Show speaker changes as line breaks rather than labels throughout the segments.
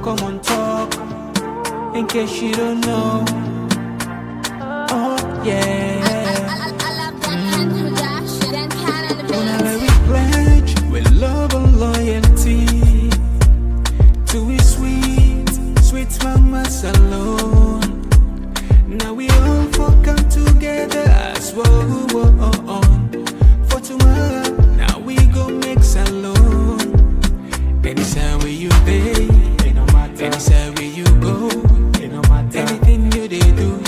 Komon Tok, in case you don't know. Oh yeah. Whenever we pledge with love and loyalty to his sweet, sweet mamas alone. Now we all come together as one for tomorrow. Now we go make salon. Anytime where you pay, anytime where you go, anything you they do,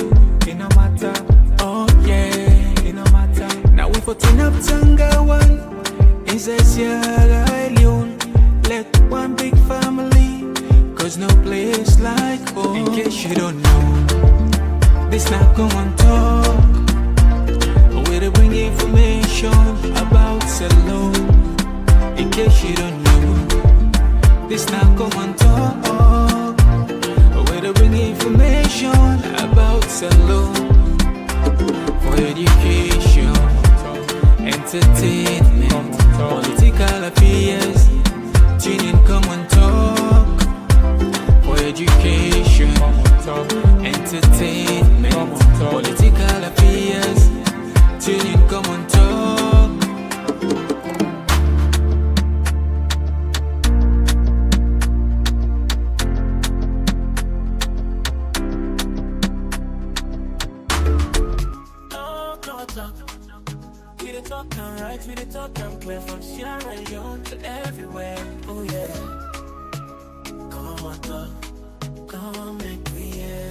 it no matter. Oh yeah, it no matter. Now we putting up Tanga one, it's a Sierra Leone. Let one big family, cause no place like home. In case you don't know, this not Komon Tok. Where to bring information about salon. In case you don't know, this not Komon Tok. Where to bring information about salon. For education, entertainment, political affairs. Tune in, Komon Tok. For education, entertainment, political affairs. Tune in, Komon Tok.
We the talk and right, we the talk and clear from Sierra Leone to everywhere. Oh yeah. Come on, talk. Come on, make me hear.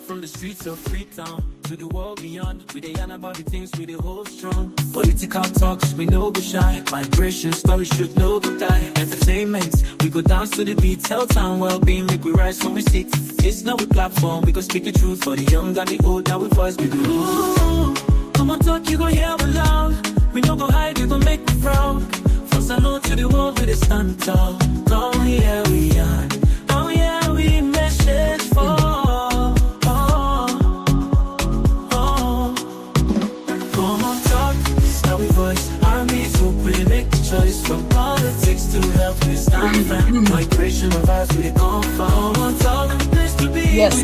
From the streets of Freetown to the world beyond, we dey yarn about the things we dey hold strong. Political talks, we know be shy. Migration stories should know be die. Entertainment, we go dance to the beat. Health and well-being, make we rise from we sit. It's not a platform, we go speak the truth for the young and the old. Now we voice we go. Come on, talk, you gon' hear me loud. We no go hide, you gon' make me proud. From salon to the world, we dey stand tall. Come here we are. Come here we message for. Choice from politics to help we stand firm. Migration of us, we come from on top. Place to be,
yes.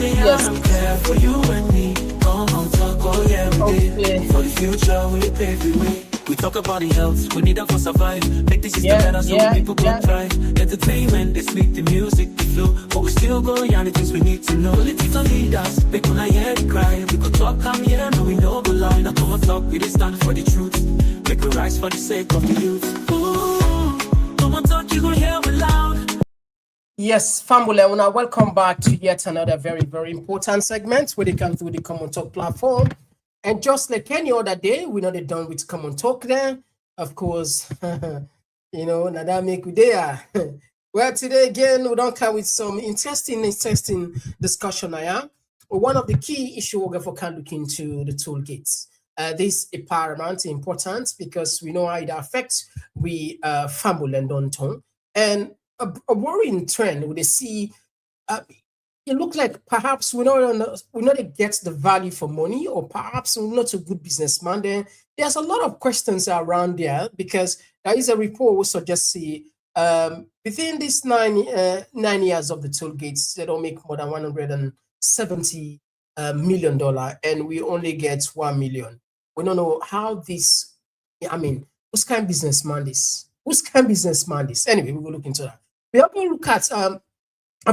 Care for you and me. Come on, talk, oh yeah, we did. For the future, we pave the way. We talk about the health, we need them for survive. Make the system better so people can thrive. Entertainment, they speak the music, the flow. But we still go on the things we need to know. Political leaders, people not hear the cry. We could talk, come here, no we know go lie. Now come on, talk, we just stand for the truth. Make we rise for the sake of the youth. Ooh, come on, talk, you gon' hear me loud.
Yes, family, I welcome back to yet another very, very important segment where they come through the Komon Tok platform. And just like any other day, we're not done with Komon Tok there. Of course, you know, now that make we there. Well, today again, we don't come with some interesting discussion. One of the key issues we're going to look into the toll gates. This is paramount important because we know how it affects we family and downtown. And a worrying trend we see. It looks like perhaps we not get the value for money, or perhaps we're not a good businessman. There's a lot of questions around there because there is a report which suggests within these 9 years of the toll gates, they don't make more than $170 million, and we only get 1 million. We don't know how this. I mean, whose kind of businessman this? Whose kind of businessman this? Anyway, we will look into that. We have to look at a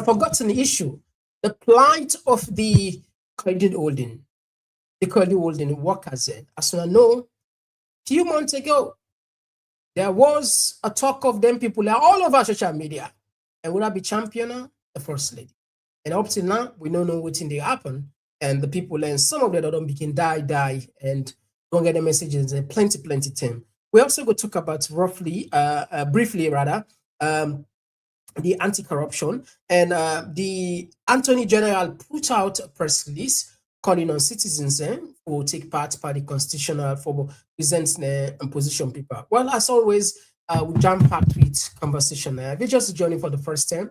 forgotten issue. The plight of the Koidu holding workers. As you know, a few months ago, there was a talk of them people are all over social media. And would I be champion? The first lady. And up till now, we don't know what's in the happen. And the people, and some of them don't begin die, and don't get the messages and plenty time. We also go talk about briefly, the anti-corruption, and the Attorney General put out a press release calling on citizens who take part by the constitutional for present and position paper. Well, as always, we jam-packed with conversation. If you're just joining for the first time,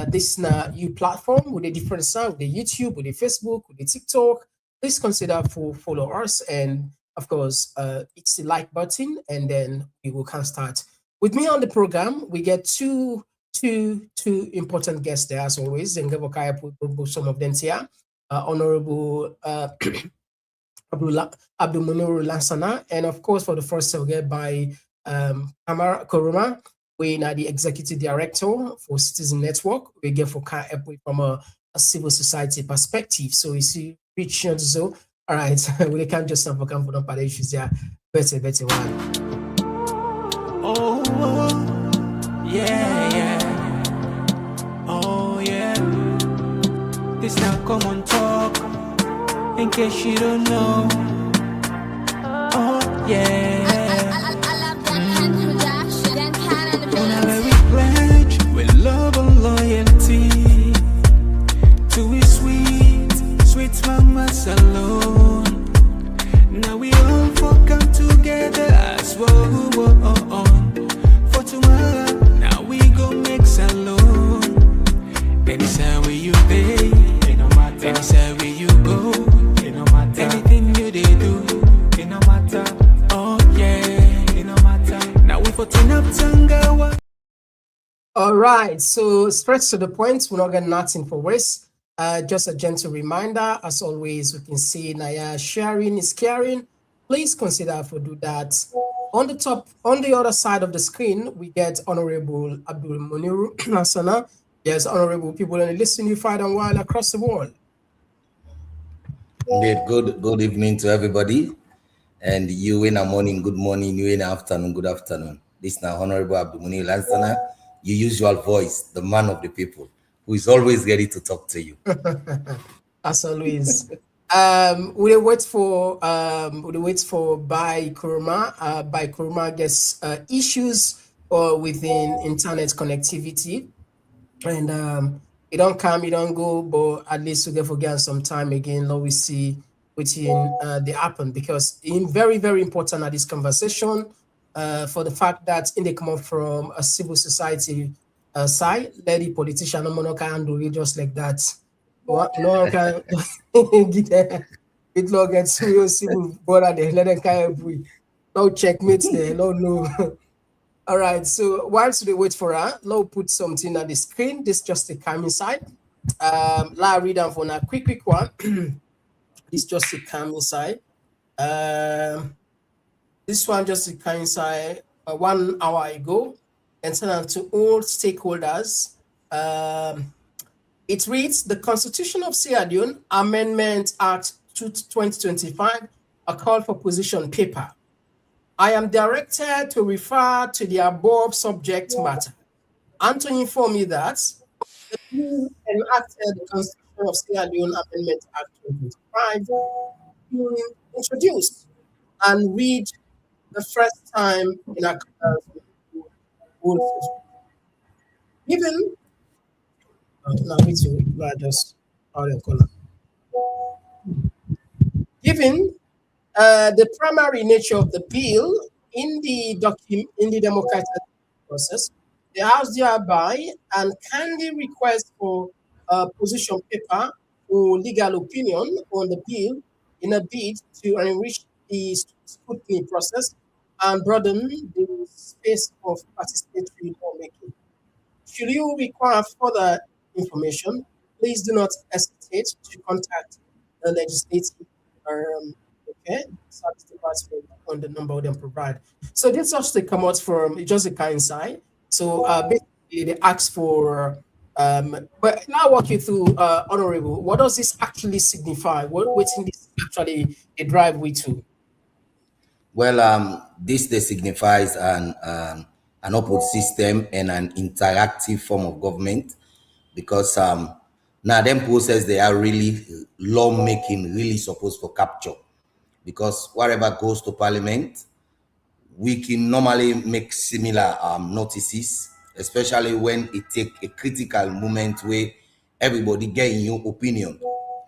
this new platform with a different sound, with the YouTube, with the Facebook, with the TikTok, please consider to follow us, and of course, it's the like button, and then we can start With me on the program, we get two important guests there as always. And some of them here, Honorable Abdul Lansana, and of course for the first we get by Koroma. We are the executive director for Citizen Network. We get for from a civil society perspective. So you see, which so all right, we can't just have a come for the issues there. Better one.
Oh, yeah. Oh, yeah. This now Komon Tok. In case you don't know. Oh, yeah. Whenever we pledge with love and loyalty to we sweet mamas alone. Now we all come together as one. For tomorrow, now we go make alone. Anytime where you pay, anytime where you go, anything you they do, it no matter. Oh yeah, it no matter. Now we for turn up Tangawa.
All right, so straight to the point. We're not getting nothing for waste. Just a gentle reminder, as always, we can see Naya sharing is caring. Please consider to do that. On the top, on the other side of the screen, we get Honorable Abdul Lansana. Yes, honorable people and listening far and wide across the world.
Indeed, good evening to everybody. And you in the morning, good morning, you in the afternoon, good afternoon. This is now Honorable Abdul Lansana, your usual voice, the man of the people, who is always ready to talk to you.
As always. We'll wait for by Koroma. By Koroma gets issues within internet connectivity, and it don't come, it don't go, but at least we get forget some time again. Now we see within the happen, because in very important at this conversation for the fact that in they come up from a civil society side, lady politician no can handle it just like that. No one can get it log and serious civil border there. Let them kind of no checkmate there. No. All right. So whilst they wait for her, now put something on the screen. This just the cam inside. La read down for a quick one. This just the cam inside. This one just the cam inside 1 hour ago, and sent out to all stakeholders. It reads, the Constitution of Sierra Leone Amendment Act 2025, a call for position paper. I am directed to refer to the above subject matter and to inform you that the bill enacted the Constitution of Sierra Leone Amendment Act 2025 introduced and read the first time in accordance with given given the primary nature of the bill in the democratic process, the House thereby and kindly request for a position paper or legal opinion on the bill in a bid to enrich the scrutiny process and broaden the space of participatory lawmaking. Should you require further information, please do not hesitate to contact the legislative service department on the number they provide. So this just they come out from just a kind side. So basically they ask for but now I'll walk you through honorable. What does this actually signify? What's in this actually a drive we to?
Well, this signifies an open system and an interactive form of government, because now them process they are really lawmaking really supposed to capture, because whatever goes to parliament, we can normally make similar notices, especially when it take a critical moment where everybody get a new opinion.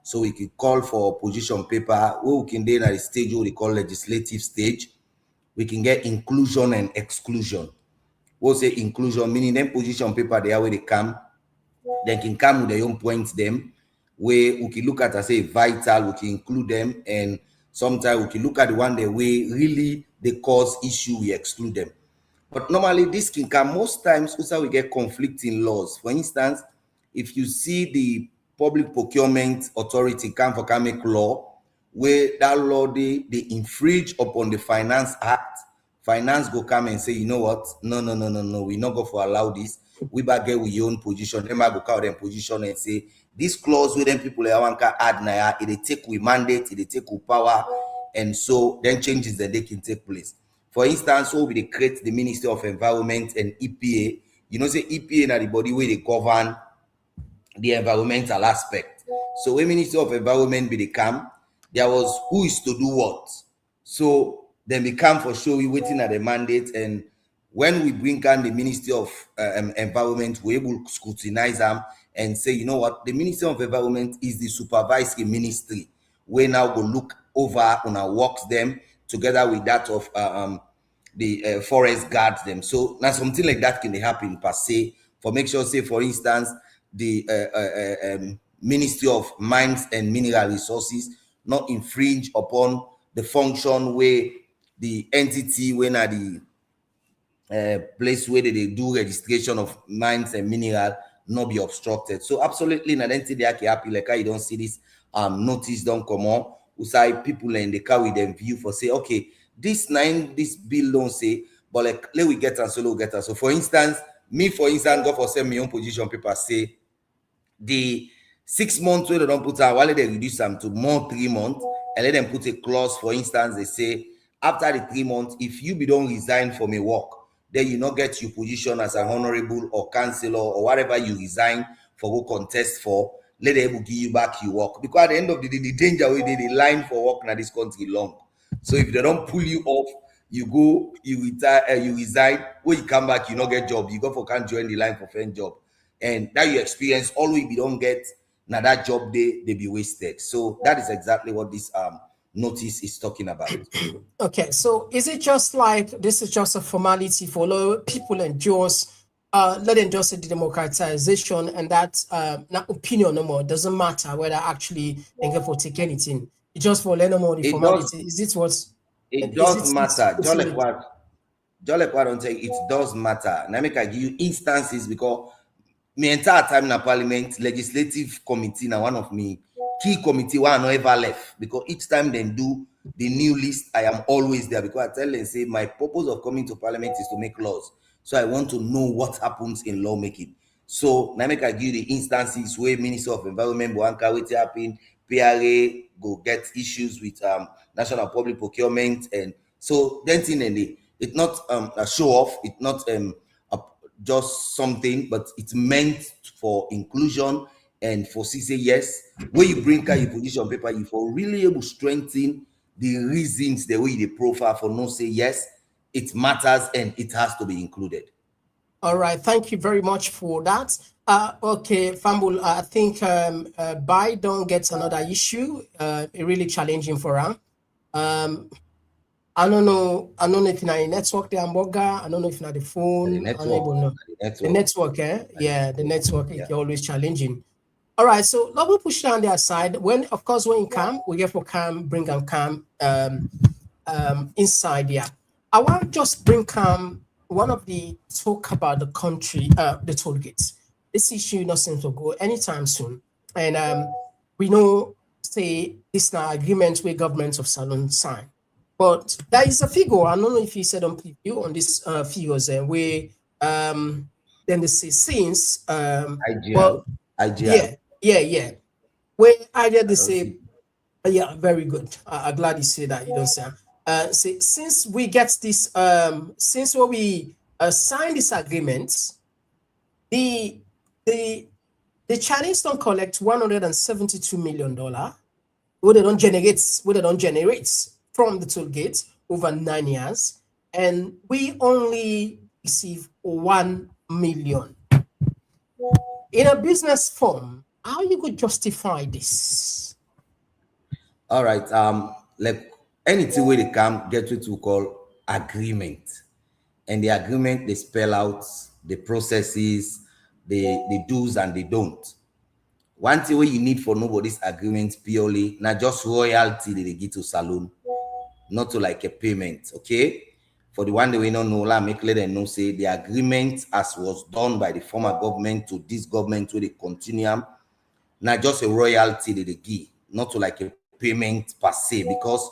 So we can call for position paper, we can then at the stage what we call legislative stage. We can get inclusion and exclusion. We'll say inclusion, meaning them position paper they are where they come can come with their own points them, where we can look at as say vital, we can include them, and sometimes we can look at the one that way really they cause issue, we exclude them. But normally this can come most times also we get conflicting laws. For instance, if you see the public procurement authority come for can make law where that law they infringe upon the finance act, finance go come and say, you know what, no, we not go for allow this. We back get with your own position, them go count them position and say this clause with them people want can add now it take with mandate, it take with power, and so then changes that they can take place. For instance, so we create the Ministry of Environment and EPA. You know, say EPA na the body where they govern the environmental aspect. So when Ministry of Environment be the camp, there was who is to do what. So then we come for sure we waiting at the mandate, and when we bring on the Ministry of Environment, we able to scrutinize them and say, you know what, the Ministry of Environment is the supervisory ministry. We now go look over on our works them together with that of the forest guards them. So now something like that can happen per se for make sure, say for instance, the Ministry of Mines and Mineral Resources not infringe upon the function where the entity when are the place where they do registration of mines and mineral not be obstructed. So absolutely na then they are happy like you don't see this notice don't come on. Usai people in the car with them view for say, okay, this bill don't say, but like let we get and so we get. So for instance, go for send my own position paper say the 6 months where they don't put out, while they reduce them to more 3 months, and let them put a clause. For instance, they say after the 3 months, if you be don't resign from a work, then you not get your position as an honorable or councillor or whatever you resign for who contest for, let them give you back your work. Because at the end of the day, the danger where they line for work in this country long. So if they don't pull you off, you go, you retire, you resign, when you come back, you not get job. You go for can't join the line for friend job. And that you experience, always you don't get now that job they be wasted. So that is exactly what this notice is talking about.
Okay, so is it just like this is just a formality for people and just let them just say the democratization and that not opinion no more doesn't matter whether actually they can for take anything. It's just for no more the formality. Is it what
it does matter? Just like what don't say it does matter. Now make I give you instances because my entire time in the parliament, legislative committee now one of me key committee where I not ever left because each time they do the new list, I am always there because I tell them say my purpose of coming to parliament is to make laws. So I want to know what happens in lawmaking. So now make I give you the instances where Minister of Environment Boanka what happen, PRA go get issues with National Public Procurement, and so then thing and it's not a show off, it's not just something, but it's meant for inclusion and for say yes. When you bring your position paper, you for really able to strengthen the reasons the way they profile for no say yes, it matters and it has to be included.
All right, thank you very much for that. Okay, Fambul, I think Biden gets another issue, really challenging for him. I don't know if you're in network the hamburger, I don't know if you're the phone,
The network,
the network, yeah, the network is always challenging. All right, so let me push down their side. When of course when come, we get for come, bring and come inside here. I want to just bring come one of the talk about the country, the toll gates. This issue not seems to go anytime soon. And we know say this now agreement with governments of Salon sign. But there is a figure, I don't know if you said on preview on this figures where then they say since
IGL.
Yeah. Where idea they say yeah, very good. I'm glad you say that, you don't say say since we get this since we signed this agreement, the Chinese don't collect $172 million where they don't generate from the toll gate over 9 years, and we only receive 1 million. In a business form, how you could justify this?
All right, like anything where they come get what we call agreement, and the agreement they spell out the processes, the do's and the don't. One thing where you need for nobody's agreement purely not just royalty that they give to Salon, not to like a payment. Okay, For the one that we don't know, make clear and know say the agreement as was done by the former government to this government with the continuum, not just a royalty that they give, not to like a payment per se, because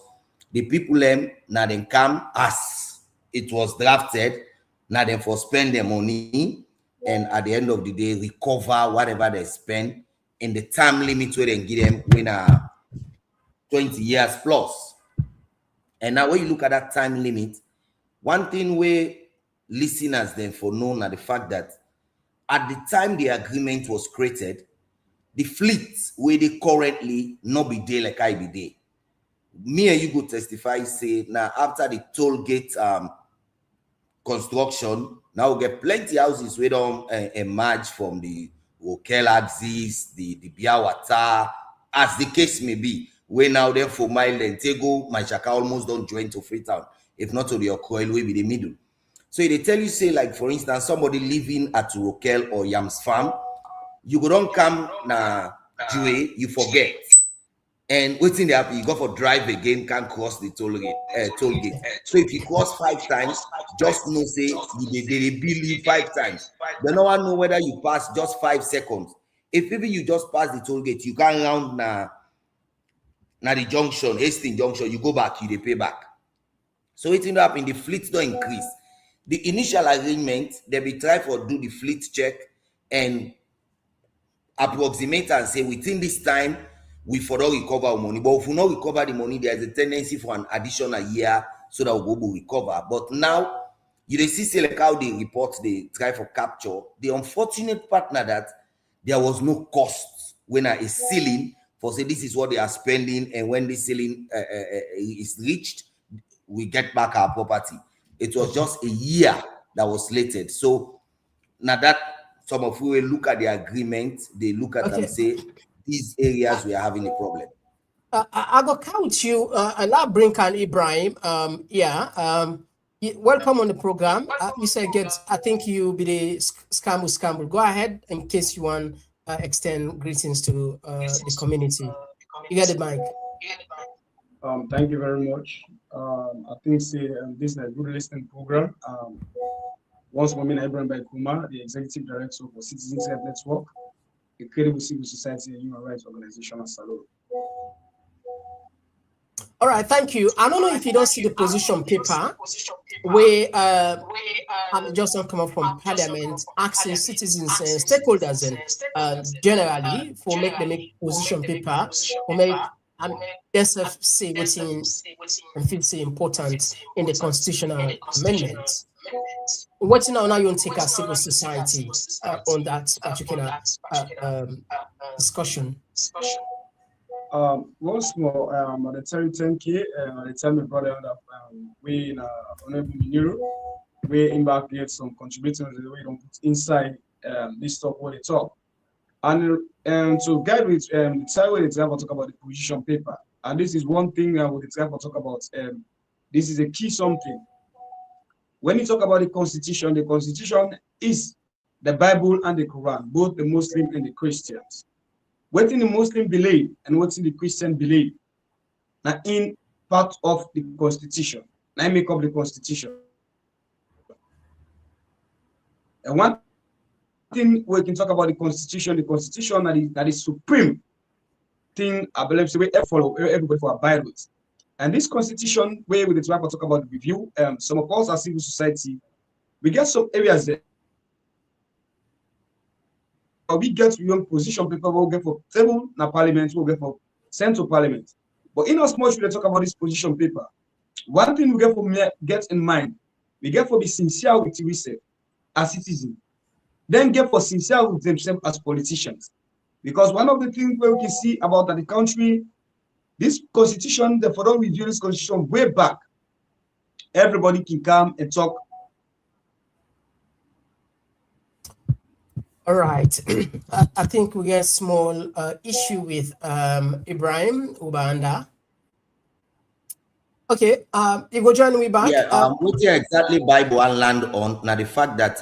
the people now then come as it was drafted, now then for spend their money, and at the end of the day recover whatever they spend in the time limit where they give them when 20 years plus. And now when you look at that time limit, one thing where listeners then for know are the fact that at the time the agreement was created, the fleet where they currently not be there like I be there. Me and you go testify, say now after the toll gate construction, now we get plenty houses we don't emerge from the hotel axis, the Biawata, as the case may be. We now there for mile and Tego, my Shaka almost don't join to Freetown, if not to the Okoel way be the middle. So they tell you, say, like for instance, somebody living at Rokel or Yams Farm, you go don't come na Jue, you forget. And what's in the app, you go for drive again, can't cross the toll gate. So if you cross 5 times, just know say they bill you 5 times. They no one know whether you pass just 5 seconds. If even you just pass the toll gate, you can round na the junction, Hastings Junction, you go back, you they pay back. So it end up in the fleet don't increase. The initial agreement, they be try for do the fleet check and approximate and say within this time we for all recover our money. But if we not recover the money, there's a tendency for an additional year so that we will recover. But now you see like how they report they try for capture. The unfortunate partner that there was no cost when a ceiling for say this is what they are spending, and when the ceiling is reached, we get back our property. It was just a year that was slated. So now that some of you will look at the agreement, they look at and say these areas we are having a problem.
I go count you, Allah Brink and Ibrahim. Welcome on the program. You said I think you be the scamble. Go ahead in case you want extend greetings to the community. You get the mic.
Thank you very much. I think this is a good listening program. Once more, Ibrahim by Kuma, the Executive Director for Citizens Health Network, a credible civil society and human rights organization at Salon.
All right, thank you. I don't know if you don't see the position paper where I'm just not coming from Parliament asking citizens and stakeholders and generally for make them make position paper or make themselves say what's in and feel say important in the constitutional amendment. What's now you take a civil society on that particular discussion?
Once more, on the Terry 10K, they tell me brother that we in Honorable Minero, we embark get some contributors that we don't put inside this talk what they talk. And to guide with the time when it's going to talk about the position paper. And this is one thing I would talk about. This is a key something. When you talk about the constitution is the Bible and the Quran, both the Muslim and the Christians. What in the Muslim believe and what's in the Christian believe. Now, in part of the constitution, I make up the constitution. And one thing we can talk about the constitution that is supreme thing I believe we follow everybody for abide with. And this constitution, where we try to talk about the review, some of us as civil society, we get some areas there. We get young position people will get for table na parliament, we'll get for central parliament. But in as much we talk about this position paper, one thing we get in mind, we get for be sincere with ourselves as citizens, then get for sincere with themselves as politicians. Because one of the things where we can see about that the country, this constitution, the federal review this constitution way back, everybody can come and talk.
All right. I think we get a small issue with Ibrahim Ubanda. Okay, you go join me back.
Yeah, what exactly Bible and land on now the fact that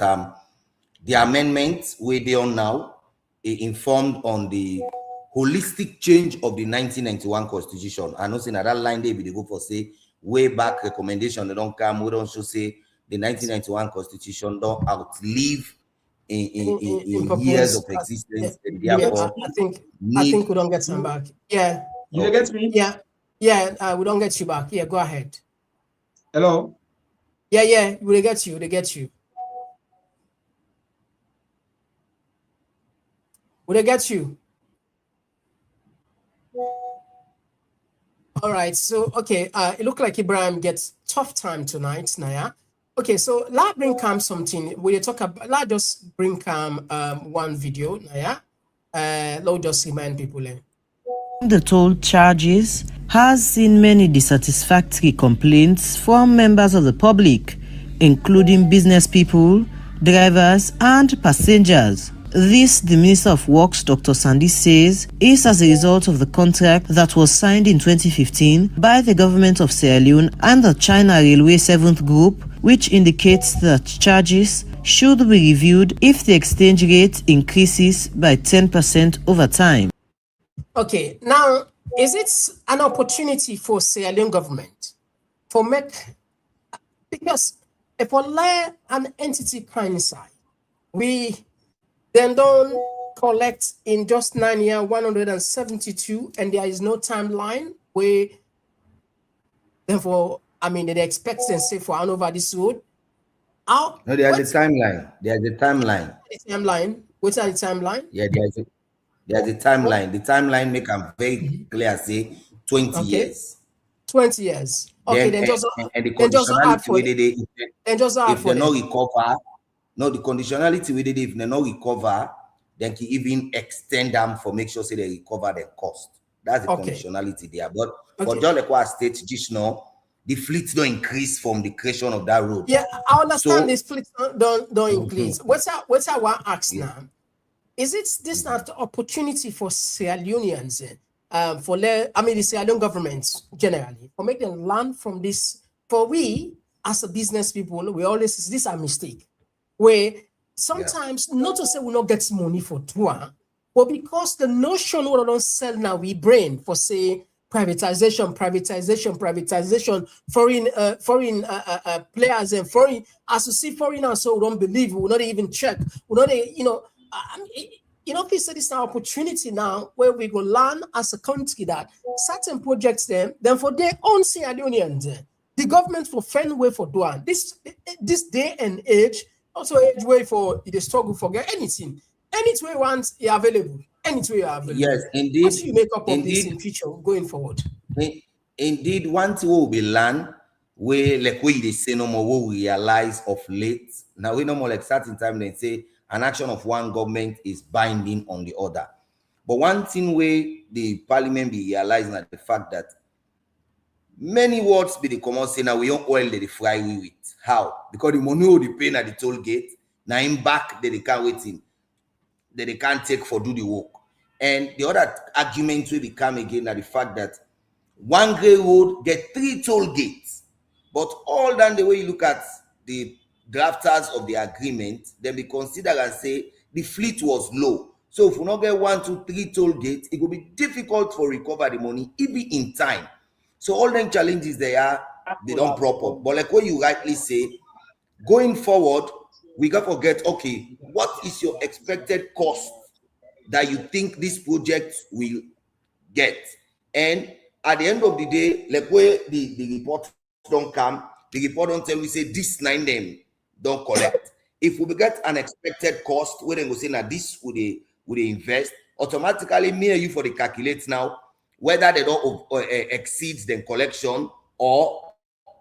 the amendments we be on now informed on the holistic change of the 1991 constitution. I know saying that line they go for say way back recommendation they don't come, we don't show say the 1991 constitution don't outlive in years
purpose.
of existence, and
Yeah,
therefore
I
need.
think we don't get some back. Yeah.
You
Okay.
get me?
Yeah, we don't get you back. Yeah, go ahead.
Hello?
Yeah, we get you. They get you. Will they get you? All right. So, okay. It looked like Ibrahim gets tough time tonight, Naya. Okay. So, let's bring Cam something. We talk about. Let's just bring Cam one video, Naya. Let's just remind people.
The toll charges has seen many dissatisfactory complaints from members of the public, including business people, drivers, and passengers. This, the Minister of Works, Dr. Sandy, says is as a result of the contract that was signed in 2015 by the government of Sierra Leone and the China Railway 7th Group, which indicates that charges should be reviewed if the exchange rate increases by 10% over time.
Okay, now, is it an opportunity for Sierra Leone government for because if we let an entity kind side, we then don't collect in just 9 years 172, and there is no timeline where, therefore, I mean, they expect and say for over this road.
No, there's a timeline. There's a timeline.
What's the timeline?
Yeah, there's a timeline. The timeline make them very clear, say 20 years.
20 years. Okay, then just
and the conditionality with it, if they not recover, no, the conditionality with it, if they not recover, then can even extend them for make sure say they recover their cost. That's the conditionality there. But for just like what state just now, the fleet don't increase from the creation of that road.
Yeah, I understand this fleet don't increase. What's I want to ask now? Is it this not opportunity for Sierra Leoneans, the Sierra Leone government generally, for make them learn from this? For we, as a business people, we always say this is a mistake. Where sometimes, not to say we not get money for tour, but because the notion we don't sell now, we brain for say privatization, foreign players and foreign, as you see foreigners, so we don't believe, we not even check, we not, please say this is an opportunity now where we go learn as a country that certain projects then for their own Sierra Leoneans, the government for find way for doing this day and age, also age way for the struggle for get anything. Any way once you're available. Any way you're available.
Yes, indeed.
What do you make up of this in future going forward?
Indeed, one thing will be learned where like we say no more we realize of late. Now we no more like certain time they say an action of one government is binding on the other. But one thing where the parliament be realizing that the fact that many words be the common say now we don't oil the fry with it. How? Because the money will be paying at the toll gate. Now in back they can't wait in. That they can't take for do the work. And the other argument will become again that the fact that one grey road get 3 toll gates. But all than the way you look at the drafters of the agreement, then be consider and say the fleet was low. So if we not get 1, 2, 3 toll gates, it will be difficult for recover the money even in time. So all them challenges they don't prop up. But like what you rightly say, going forward, we got to forget, okay, what is your expected cost that you think this project will get? And at the end of the day, like where the report don't come, the report don't tell we say this 9 them don't collect. If we get an expected cost, where they go say now this would they invest, automatically me and you for the calculate now whether they don't exceeds the collection or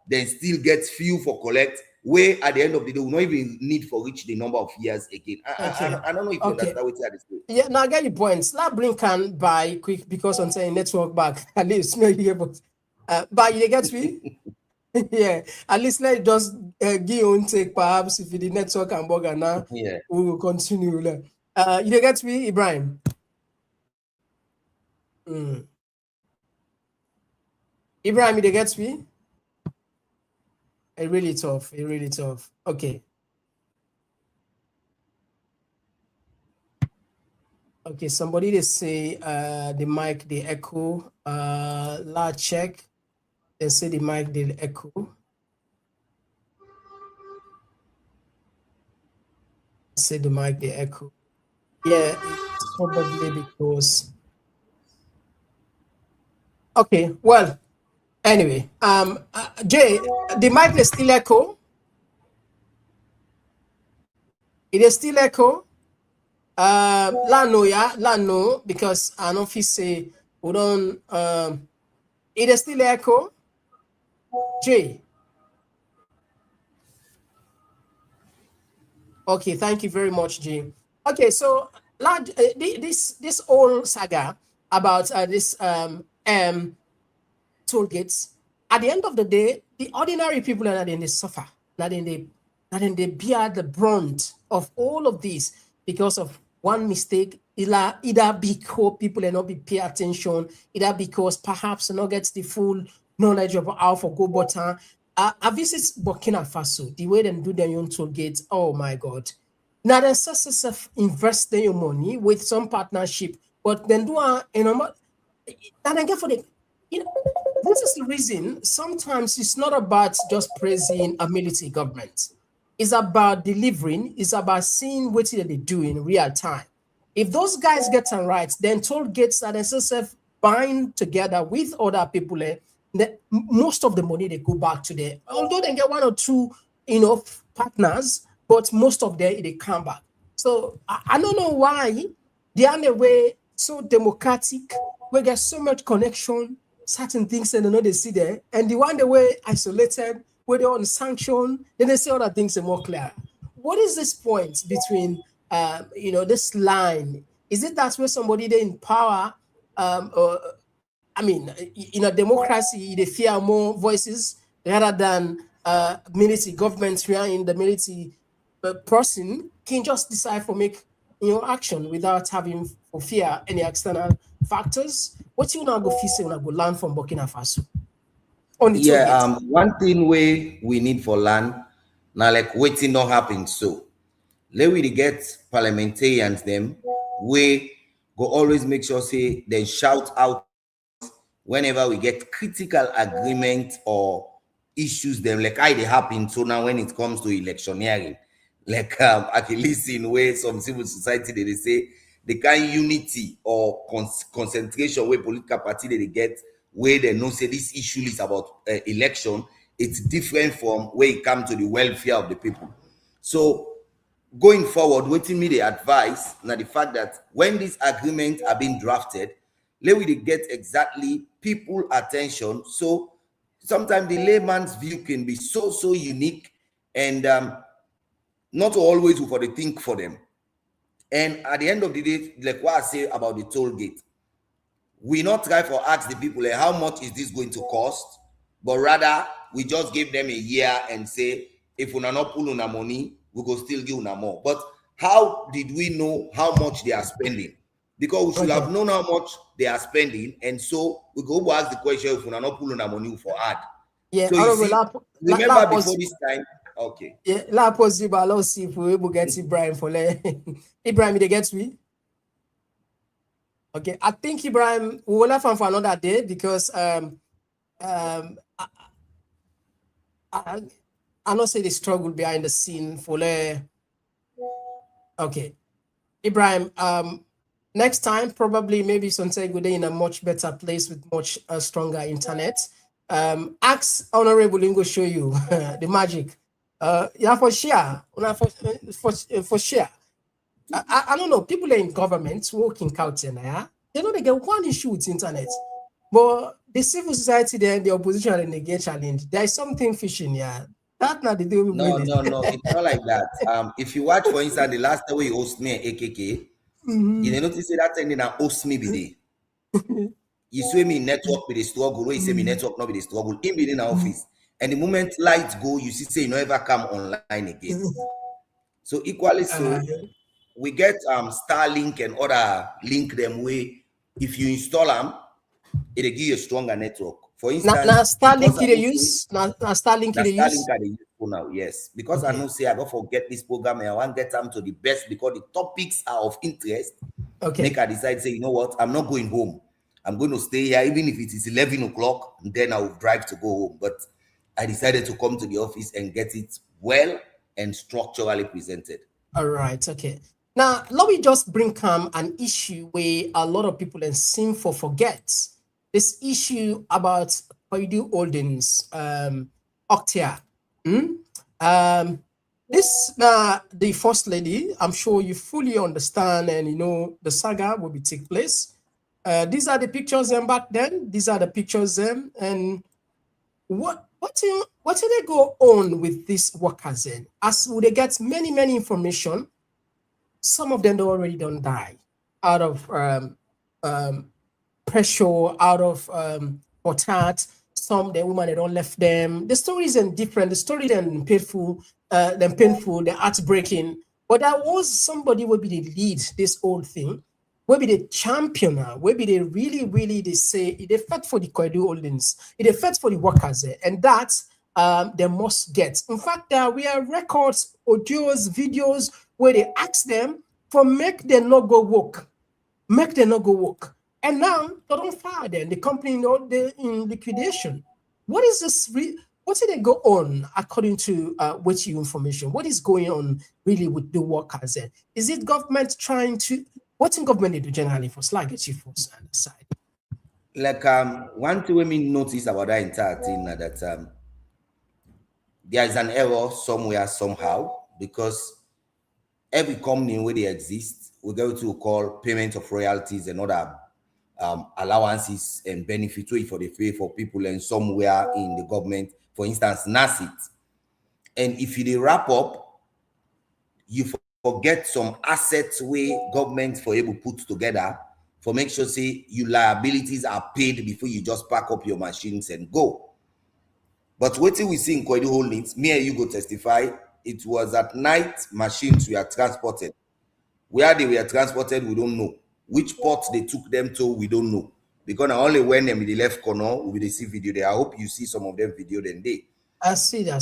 then still gets few for collect. Where at the end of the day, we not even need for reach the number of years again. I don't know if you understand what you say.
Yeah, now I get your points. Let's bring can by quick because I'm saying network back. At least maybe but you get me? Yeah, at least let's just give on take perhaps if the network and bugger now.
Yeah,
we will continue. You get me, Ibrahim? Ibrahim, you get me? It's really tough. Okay. Okay, somebody they say the mic, the echo, la check. They say the mic did echo. Say the mic did echo. Yeah, it's probably because. Okay, well, anyway, Jay, the mic is still echo. It is still echo. No, because I know if you say we don't. It is still echo. Jay. Okay, thank you very much, Jay. Okay, so this whole saga about this toll gates. At the end of the day, the ordinary people are not in the suffer, not in the bear the brunt of all of this because of one mistake, either because people are not be pay attention, either because perhaps not get the full knowledge of how for go button. I visit Burkina Faso, the way they do their own toll gates. Oh my God. Now they invest their money with some partnership, but then do and again for the this is the reason sometimes it's not about just praising a military government. It's about delivering, it's about seeing what they do in real time. If those guys get it right, then toll gates that SSF bind together with other people, most of the money they go back to them. Although they get one or two, partners, but most of them they come back. So I don't know why the other way so democratic, we get so much connection, certain things and they see there, and the one the way isolated, where they're on sanction, then they say other things are more clear. What is this point between this line? Is it that where somebody they in power, or I mean, in a democracy, they fear more voices rather than military governments who are in the military person can just decide for make action without having for fear any external factors. What you now go face when I go learn from Burkina Faso?
One thing we need for land now, like waiting not happen. So let we get parliamentarians them we go always make sure say they shout out whenever we get critical agreement or issues them like they happen. So now when it comes to electioneering, like I can listen where some civil society they say the kind unity or concentration where political party they get where they know say this issue is about election, it's different from where it comes to the welfare of the people. So going forward, waiting me the advice now the fact that when these agreements are being drafted, let we get exactly people attention. So sometimes the layman's view can be so unique and not always for the think for them. And at the end of the day, like what I say about the toll gate, we not try for ask the people like, how much is this going to cost, but rather we just give them a year and say if we not pull on our money, we go still give them more. But how did we know how much they are spending? Because we should have known how much they are spending, and so we go ask the question if we not pull on our money for ad.
Yeah,
so you see, remember before this time. Okay.
Yeah, la possible. Let's see if we able get Ibrahim for Ibrahim, they get me. Okay, I think Ibrahim we will have fun for another day because I not say the struggle behind the scene for okay, Ibrahim. Next time probably maybe sometime good day in a much better place with much stronger internet. Ask Honorable Lingo show you the magic. Yeah, for share, for share. I don't know. People in government working out there, they know they get one issue with internet, but the civil society there, the opposition, and they get challenged. There is something fishing here. That not the deal.
No, it's not like that. If you watch, for instance, the last time you host me AKK, you notice that ending and host me be there. You say me network with the struggle, or you say me network not with the struggle. In within our office. And the moment lights go, you see say you never come online again. So equally so, we get Starlink and other link them way. If you install them, it'll give you a stronger network. For instance,
now Starlink they use. Now Starlink they use.
Starlink they use for now, yes. Because I know say I don't forget this program and I want to get them to the best because the topics are of interest.
Okay.
Make I decide say, you know what, I'm not going home. I'm going to stay here, even if it is 11 o'clock, and then I will drive to go home. But I decided to come to the office and get it well and structurally presented.
All right, okay. Now, let me just bring an issue where a lot of people in Sinfo forget. This issue about Koidu Holdings, Octia. This the first lady, I'm sure you fully understand and you know the saga will be take place. These are the pictures then back then. These are the pictures then. And what did they go on with these workers then? As they get many information, some of them already don't die out of pressure, out of hot. Some the woman they don't left them. The story isn't different. The story then painful, the heartbreaking. But there was somebody will be the lead this whole thing. Will be the champion, will be the really they say they fight for the Koidu Holdings, they fight for the workers there, and that they must get. In fact, we have records, audios, videos where they ask them for make them not go work, and now they don't fire them. The company, you know, they're in liquidation. What is this? What did they go on according to with your information? What is going on really with the workers there? Is it government trying to? What in government they do generally for slag get you folks on the side?
Like one thing we notice about that entire thing that there is an error somewhere somehow, because every company where they exist, we go to call payment of royalties and other allowances and benefits for the pay for people and somewhere in the government, for instance, NASIT. And if you wrap up, you forget some assets where government for able put together for make sure say your liabilities are paid before you just pack up your machines and go. But what we see in Koidu Holdings, me and you go testify, it was at night machines were transported. Where they were transported, we don't know. Which port they took them to, we don't know. Because only when them in the left corner, we will see video there. I hope you see some of them video then they.
I see them.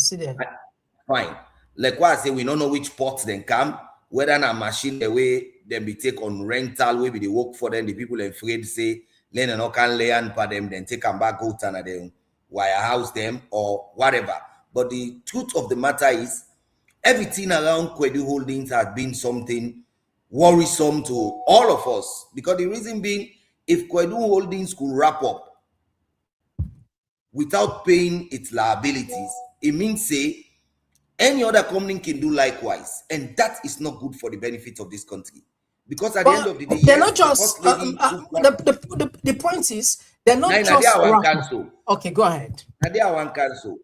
Fine. Like what I say, we don't know which ports then come, whether a machine the way then be take on rental, maybe they work for them, the people afraid say, then no can lay and for them, then take them back out and then wirehouse them or whatever. But the truth of the matter is, everything around Koidu Holdings has been something worrisome to all of us. Because the reason being, if Koidu Holdings could wrap up without paying its liabilities, it means say any other company can do likewise, and that is not good for the benefit of this country. Because at the end of the day,
they're not just the point is they're not just okay, go ahead.
Nadia one cancel.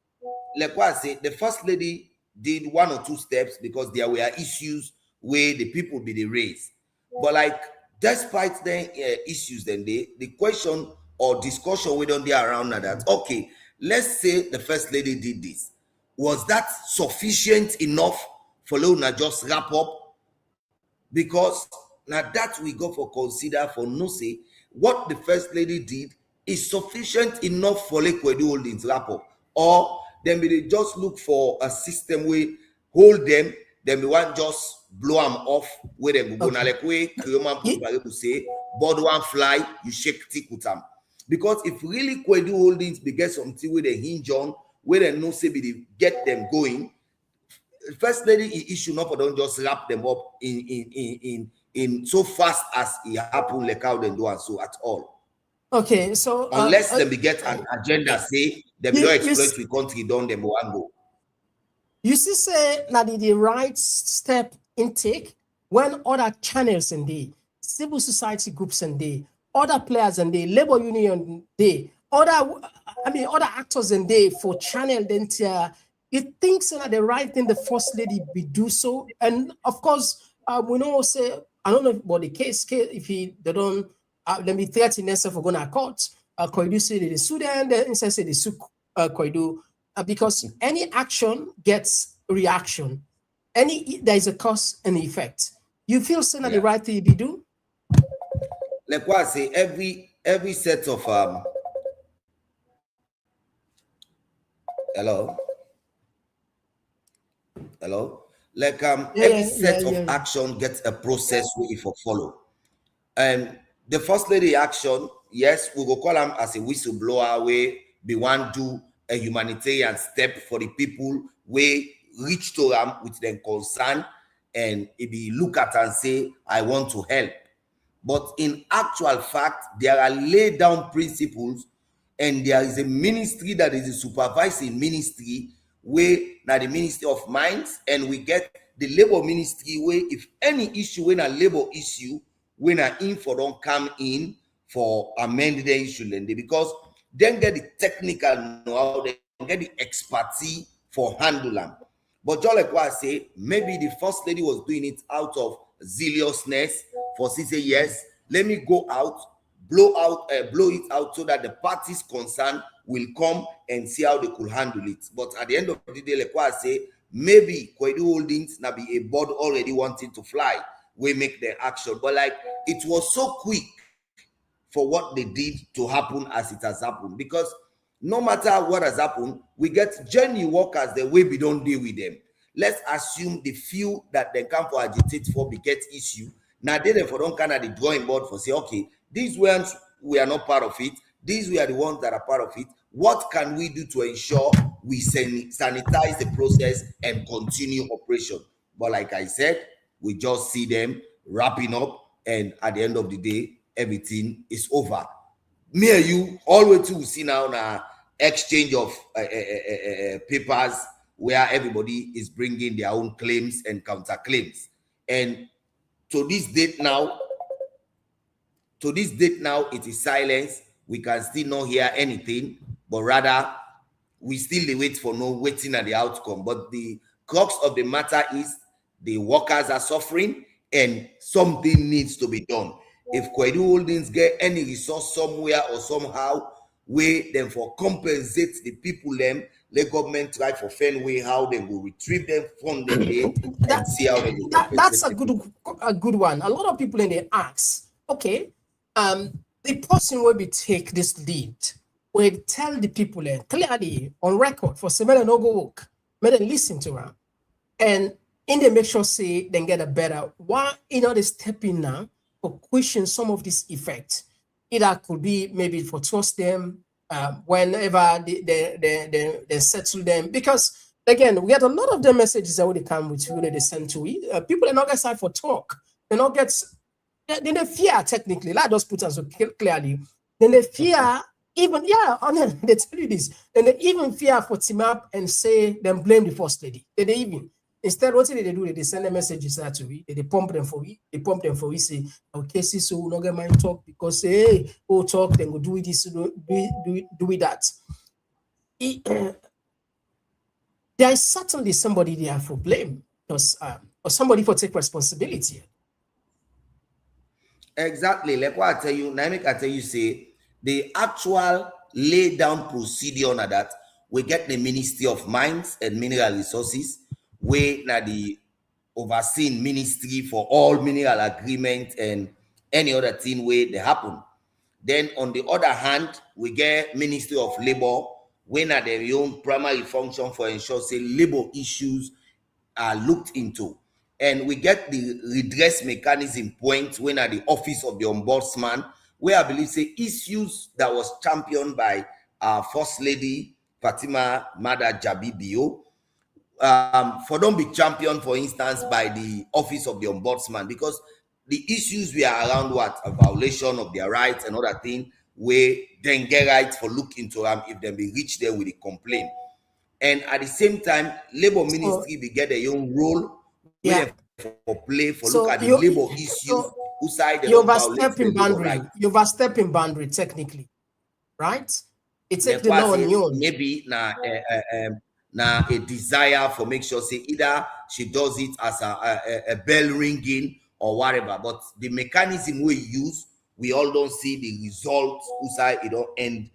Like what I say, the first lady did 1 or 2 steps because there were issues where the people be the raised. But like despite the issues, then the question or discussion we don't be around that. Okay, let's say the first lady did this. Was that sufficient enough for Luna just wrap up? Because now that we go for consider for no say what the first lady did is sufficient enough for Koidu Holdings wrap up, or then they just look for a system where hold them, then we want just blow them off where they go. Now like way Koroma people say, board one fly, you shake tick with them. Because if really Koidu Holdings be get something where they hinge on, where they no say they get them going, first lady issue not for don't just wrap them up in so fast as it happen like how they do and so at all.
Okay, so
unless they get an agenda say they don't exploit the country down them one go.
You see, say now the right step intake when other channels and the civil society groups and the other players and the labor union they other actors and they for channel then it thinks that the right thing the first lady be do so. And of course we know say I don't know about the case if they don't let me 30 next for going to court. Koidu say they sue them, then say they sue Koidu because any action gets reaction. There is a cause and effect. You feel saying that the right thing be do?
Like what I say, every set of hello. Like every set of action gets a process where if follow. And the first lady action yes, we go call him as a whistleblower, where be one do a humanitarian step for the people, where reach to them with their concern, and if he look at and say, I want to help. But in actual fact, there are laid down principles, and there is a ministry that is a supervising ministry, where now the Ministry of Mines, and we get the labor ministry, where if any issue, when a labor issue, when an info don't come in for amend the issue, because then get the technical know-how, they get the expertise for handling. But just like what I say, maybe the first lady was doing it out of zealousness, for she say, yes, let me go out, blow it out, so that the parties concerned will come and see how they could handle it. But at the end of the day, like what I say, maybe Koidu Holdings now be a board already wanting to fly, we make the action. But like, it was so quick for what they did to happen as it has happened, because no matter what has happened, we get genuine workers the way we don't deal with them. Let's assume the few that they come for agitate for we get issue. Now they for don't kind of the drawing board for say, okay, these ones we are not part of it. These we are the ones that are part of it. What can we do to ensure we sanitize the process and continue operation? But like I said, we just see them wrapping up, and at the end of the day, everything is over. Me and you, all the way to see now exchange of papers, where everybody is bringing their own claims and counterclaims. And to this date now, it is silence. We can still not hear anything, but rather we still wait for no waiting at the outcome. But the crux of the matter is the workers are suffering, and something needs to be done. If Koidu Holdings get any resource somewhere or somehow, where them for compensate the people, them, the government try for find way how they will retrieve them from the day and see how they will
that's a good one. A lot of people in there ask, okay, the person will be take this lead, will tell the people clearly on record for some no go work, may they listen to her, and in the make sure say then get a better. Why they step in now for question some of this effect? Either could be maybe for trust them whenever they settle them, because again we get a lot of the messages that would come with you they send to it. People are not get side for talk. They not get. Then they fear technically. Let us put us so clearly. Then they fear even they tell you this. Then they even fear for team up and say then blame the first lady. Then they even. Instead, what they do, they send the messages out to we. They pump them for we. They pump them for we. Say, okay, so we not get mind talk because hey, we'll talk. Then we'll do this, do that. There is certainly somebody there for blame, because or somebody for take responsibility.
Exactly. Like what I tell you, Naimik, I tell you, say the actual lay down procedure on that. We get the Ministry of Mines and Mineral Resources, where now the overseeing ministry for all mineral agreement and any other thing where they happen. Then on the other hand, we get Ministry of Labor, when at their own primary function for ensure say labor issues are looked into. And we get the redress mechanism point when at the Office of the Ombudsman, where I believe say issues that was championed by our First Lady Fatima Mada Jabibio, for don't be championed, for instance, by the Office of the Ombudsman, because the issues we are around what a violation of their rights and other thing, where then get rights for look into them if they be reach there with a complaint. And at the same time, Labor Ministry be get their own role for play for look at the labor issues who side
you're overstepping boundary. Right. You're overstepping boundary technically, right? It's the law on your own.
Maybe now a desire for make sure say either she does it as a bell ringing or whatever, but the mechanism we use, we all don't see the results outside it don't end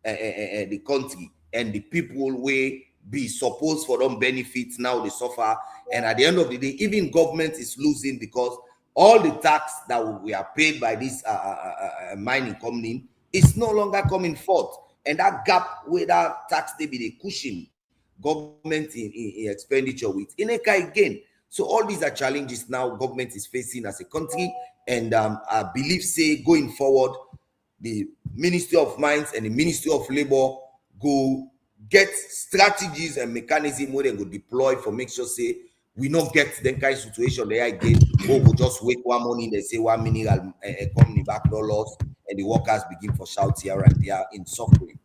the country, and the people will be supposed for them benefits now they suffer, and at the end of the day even government is losing, because all the tax that we are paid by this mining company is no longer coming forth, and that gap where that tax they be the cushion government in expenditure with in again. So all these are challenges now government is facing as a country, and I believe say going forward the Ministry of Mines and the Ministry of Labor go get strategies and mechanism where they go deploy for make sure say we not get the kind of situation there again. Or we just wake one morning, they say 1 mineral company back no loss, and the workers begin for shout here and there in suffering.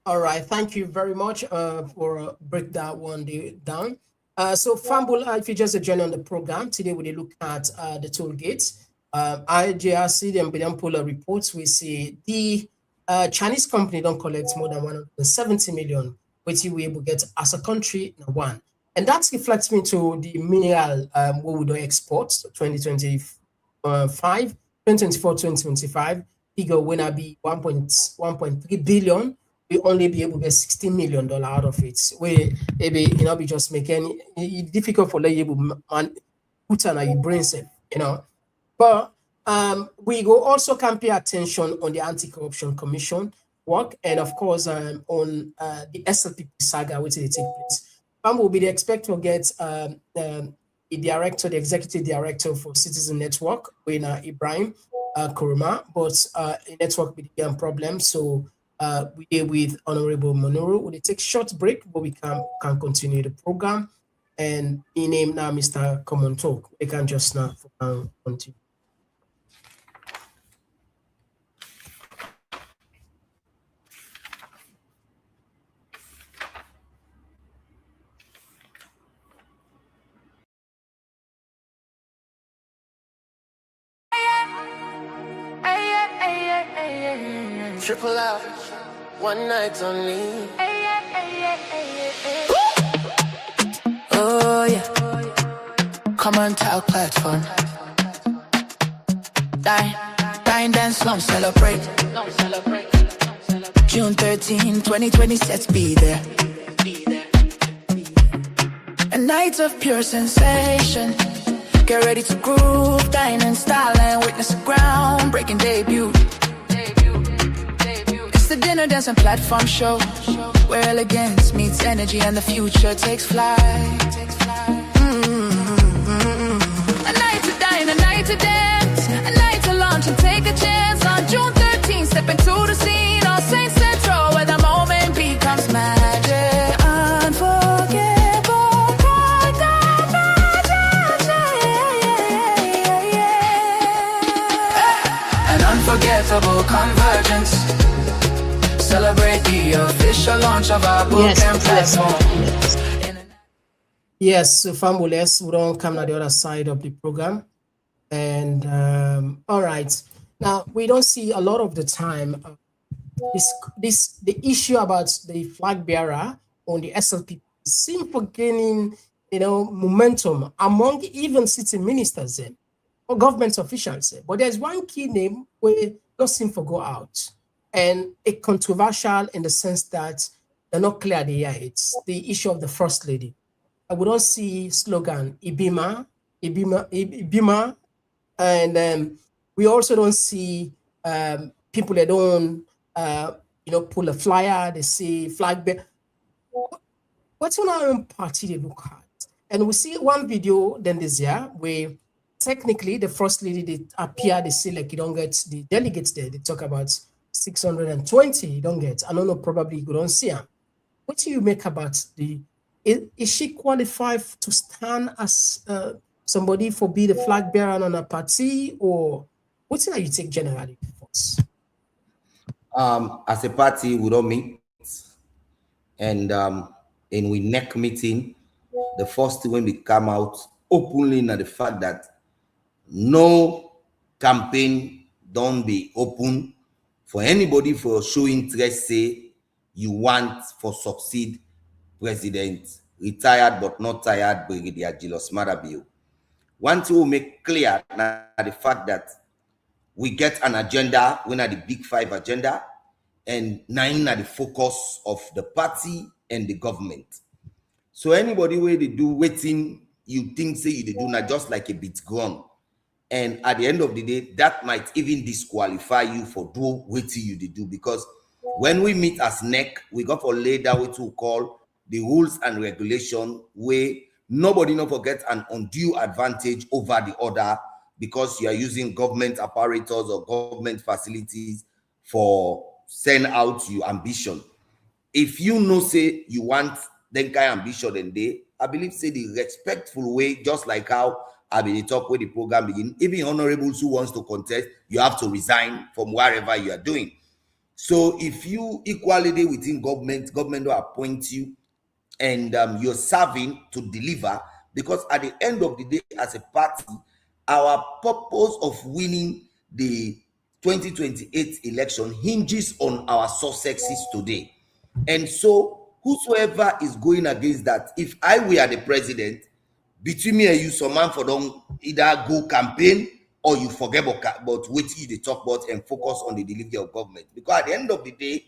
All right, thank you very much for break that one down. So Fambul, if you just join on the program today, we look at the toll gates. IJRC and Bidan Polar reports, we see the Chinese company don't collect more than 170 million, which we able to get as a country now one. And that reflects me to the mineral what we do export 2025, 2024, 2025. Figure when I be 1.3 billion, we only be able to get $16 million out of it. We maybe be just making it difficult for you to put on your brain set, But we go also can pay attention on the Anti-Corruption Commission work, and of course on the SLPP saga which will take place. Will be the expect to get the executive director for Citizen Network, when Ibrahim Koroma, but the network became problem. So we deal with Honorable Monoro. We'll take short break, but we can continue the program. And he named now Mr. Komon Tok. We can just now continue.
Triple out, one night only. Oh yeah, Komon Tok platform. Dine, dance, long celebrate. June 13, 2020, let's be there. A night of pure sensation. Get ready to groove, dine in style and witness a groundbreaking debut. The dinner dance and platform show, where elegance meets energy and the future takes flight. A night to dine, a night to dance, a night to launch and take a chance. On June 13th, step into the scene on Saint Central, where the moment becomes magic. Unforgettable, an unforgettable convergence. Celebrate the official launch of our book and platform.
Yes, so Fambules, we don't come to the other side of the program. And all right. Now, we don't see a lot of the time the issue about the flag bearer on the SLP seem for gaining, momentum among even city ministers or government officials. But there's one key name where does seem to go out. And a controversial in the sense that they're not clear the year. It's the issue of the First Lady. We don't see slogan Ibima, and we also don't see people that don't pull a flyer. They see flag bear. What's on our own party they look at? And we see one video then this year where technically the First Lady they appear. They say like you don't get the delegates there. They talk about 620 you don't get. I don't know, probably you don't see her. What do you make about is she qualified to stand as somebody for be the flag bearer on a party, or what's that you take generally first?
As a party, we don't meet, and we neck meeting, the first thing when we come out openly na the fact that no campaign don't be open for anybody for show interest, say you want for succeed President, retired but not tired Brigadier Julius Madabio. One thing will make clear now the fact that we get an agenda, we are the big five agenda, and 9 are the focus of the party and the government. So anybody where they do waiting, you think say you they do not just like a bit grown. And at the end of the day, that might even disqualify you for do what you do, because when we meet as NEC, we got for lay down what we call the rules and regulation, where nobody not forget an undue advantage over the other because you are using government apparatus or government facilities for send out your ambition. If you know say you want then kind ambition and they, I believe say the respectful way, just like how I been talk where the program begin. Even honorables who wants to contest, you have to resign from wherever you are doing. So if you equality within government will appoint you, and you're serving to deliver, because at the end of the day, as a party, our purpose of winning the 2028 election hinges on our successes today. And so whosoever is going against that, if I were the president, between me and you, some man for don't either go campaign or you forget about what you talk about and focus on the delivery of government. Because at the end of the day,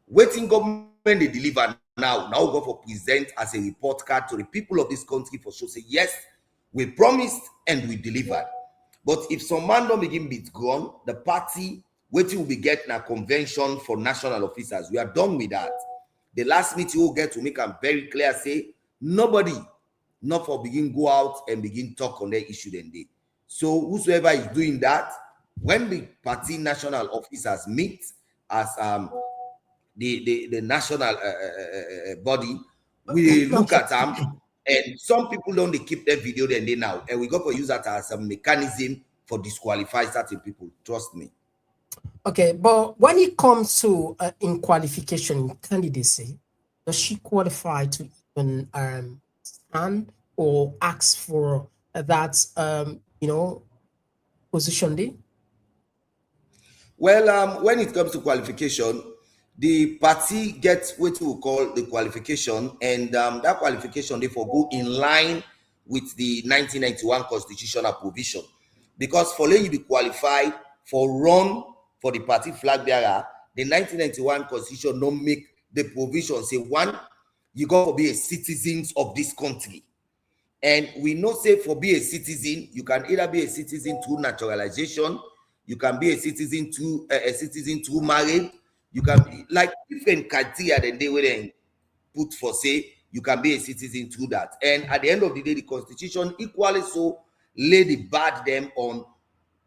waiting government they deliver now go for present as a report card to the people of this country for sure. Say yes, we promised and we delivered. But if some man don't begin withdrawn, the party waiting will be getting a convention for national officers. We are done with that. The last meeting will get to make them very clear, say nobody not for begin go out and begin talk on their issue then day. So whosoever is doing that, when the party national officers meet as the national body, we look at them, and some people don't they keep their video then they now, and we got to use that as a mechanism for disqualify certain people. Trust me.
Okay, but when it comes to in qualification in candidacy, does she qualify to even stand or ask for that position there?
Well, when it comes to qualification, the party gets what we call the qualification, and that qualification therefore go in line with the 1991 constitutional provision. Because for letting you be qualified for run for the party flag bearer, the 1991 constitution don't make the provision say one, you got to be a citizen of this country. And we know say for be a citizen, you can either be a citizen through naturalization, you can be a citizen through marriage, you can be like different criteria than they will then put for say you can be a citizen through that. And at the end of the day, the constitution equally so lay the bad them on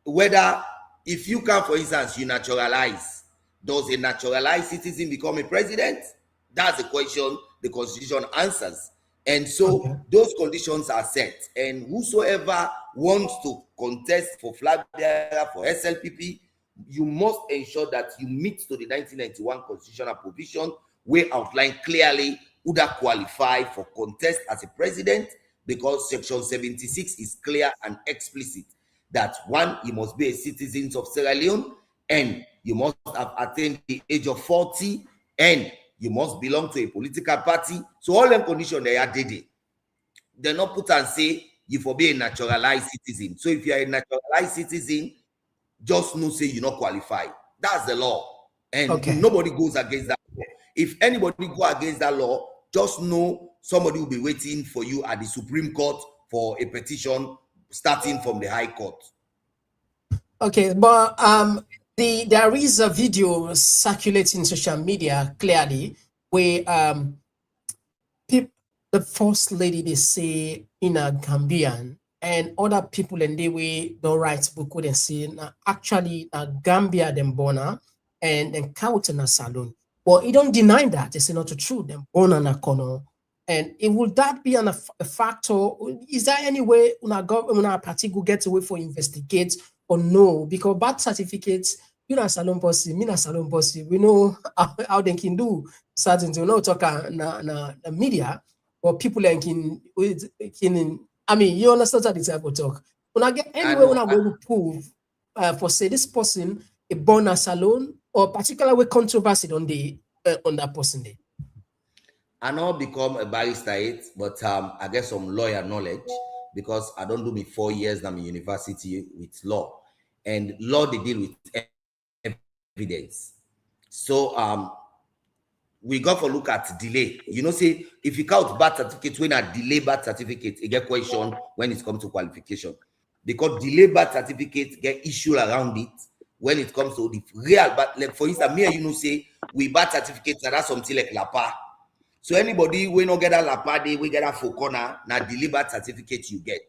whether if you can, for instance, you naturalize, does a naturalized citizen become a president? That's the question the constitution answers. And so those conditions are set, and whosoever wants to contest for flag bearer for SLPP, you must ensure that you meet to the 1991 constitutional provision where outline clearly who that qualify for contest as a president, because section 76 is clear and explicit that one, you must be a citizen of Sierra Leone, and you must have attained the age of 40, and you must belong to a political party. So all them conditions they are dated. They're not put and say you for be a naturalized citizen. So if you are a naturalized citizen, just know say you're not qualified. That's the law. And nobody goes against that law. If anybody go against that law, just know somebody will be waiting for you at the Supreme Court for a petition starting from the High Court.
Okay, but there is a video circulating social media clearly where the first lady they say in a Gambian and other people in the way don't write book they say actually Gambia them born and then count in a salon. But it don't deny that it's not true. Them born on a corner. And would that be a factor? Is there any way una party go get away for investigate or no? Because birth certificates, you know, salon posse, me na salon posse. We know how they can do certain things. We know talk na media or people like can. I mean, you understand that this type of talk. When I get anywhere, when I go to prove for say this person a born a salon or particularly controversy on that person there.
I not become a barrister yet, but I get some lawyer knowledge because I don't do me 4 years in university with law, and law they deal with evidence. So we got to look at delay. You know, say if you count birth certificate when a delay birth certificate, it get question when it comes to qualification, because delay birth certificate get issue around it when it comes to the real. But like for instance, me and you know say we birth certificates that are something like LAPA. So anybody we not get a LAPA, we get a FOCONA, now delivered certificate you get.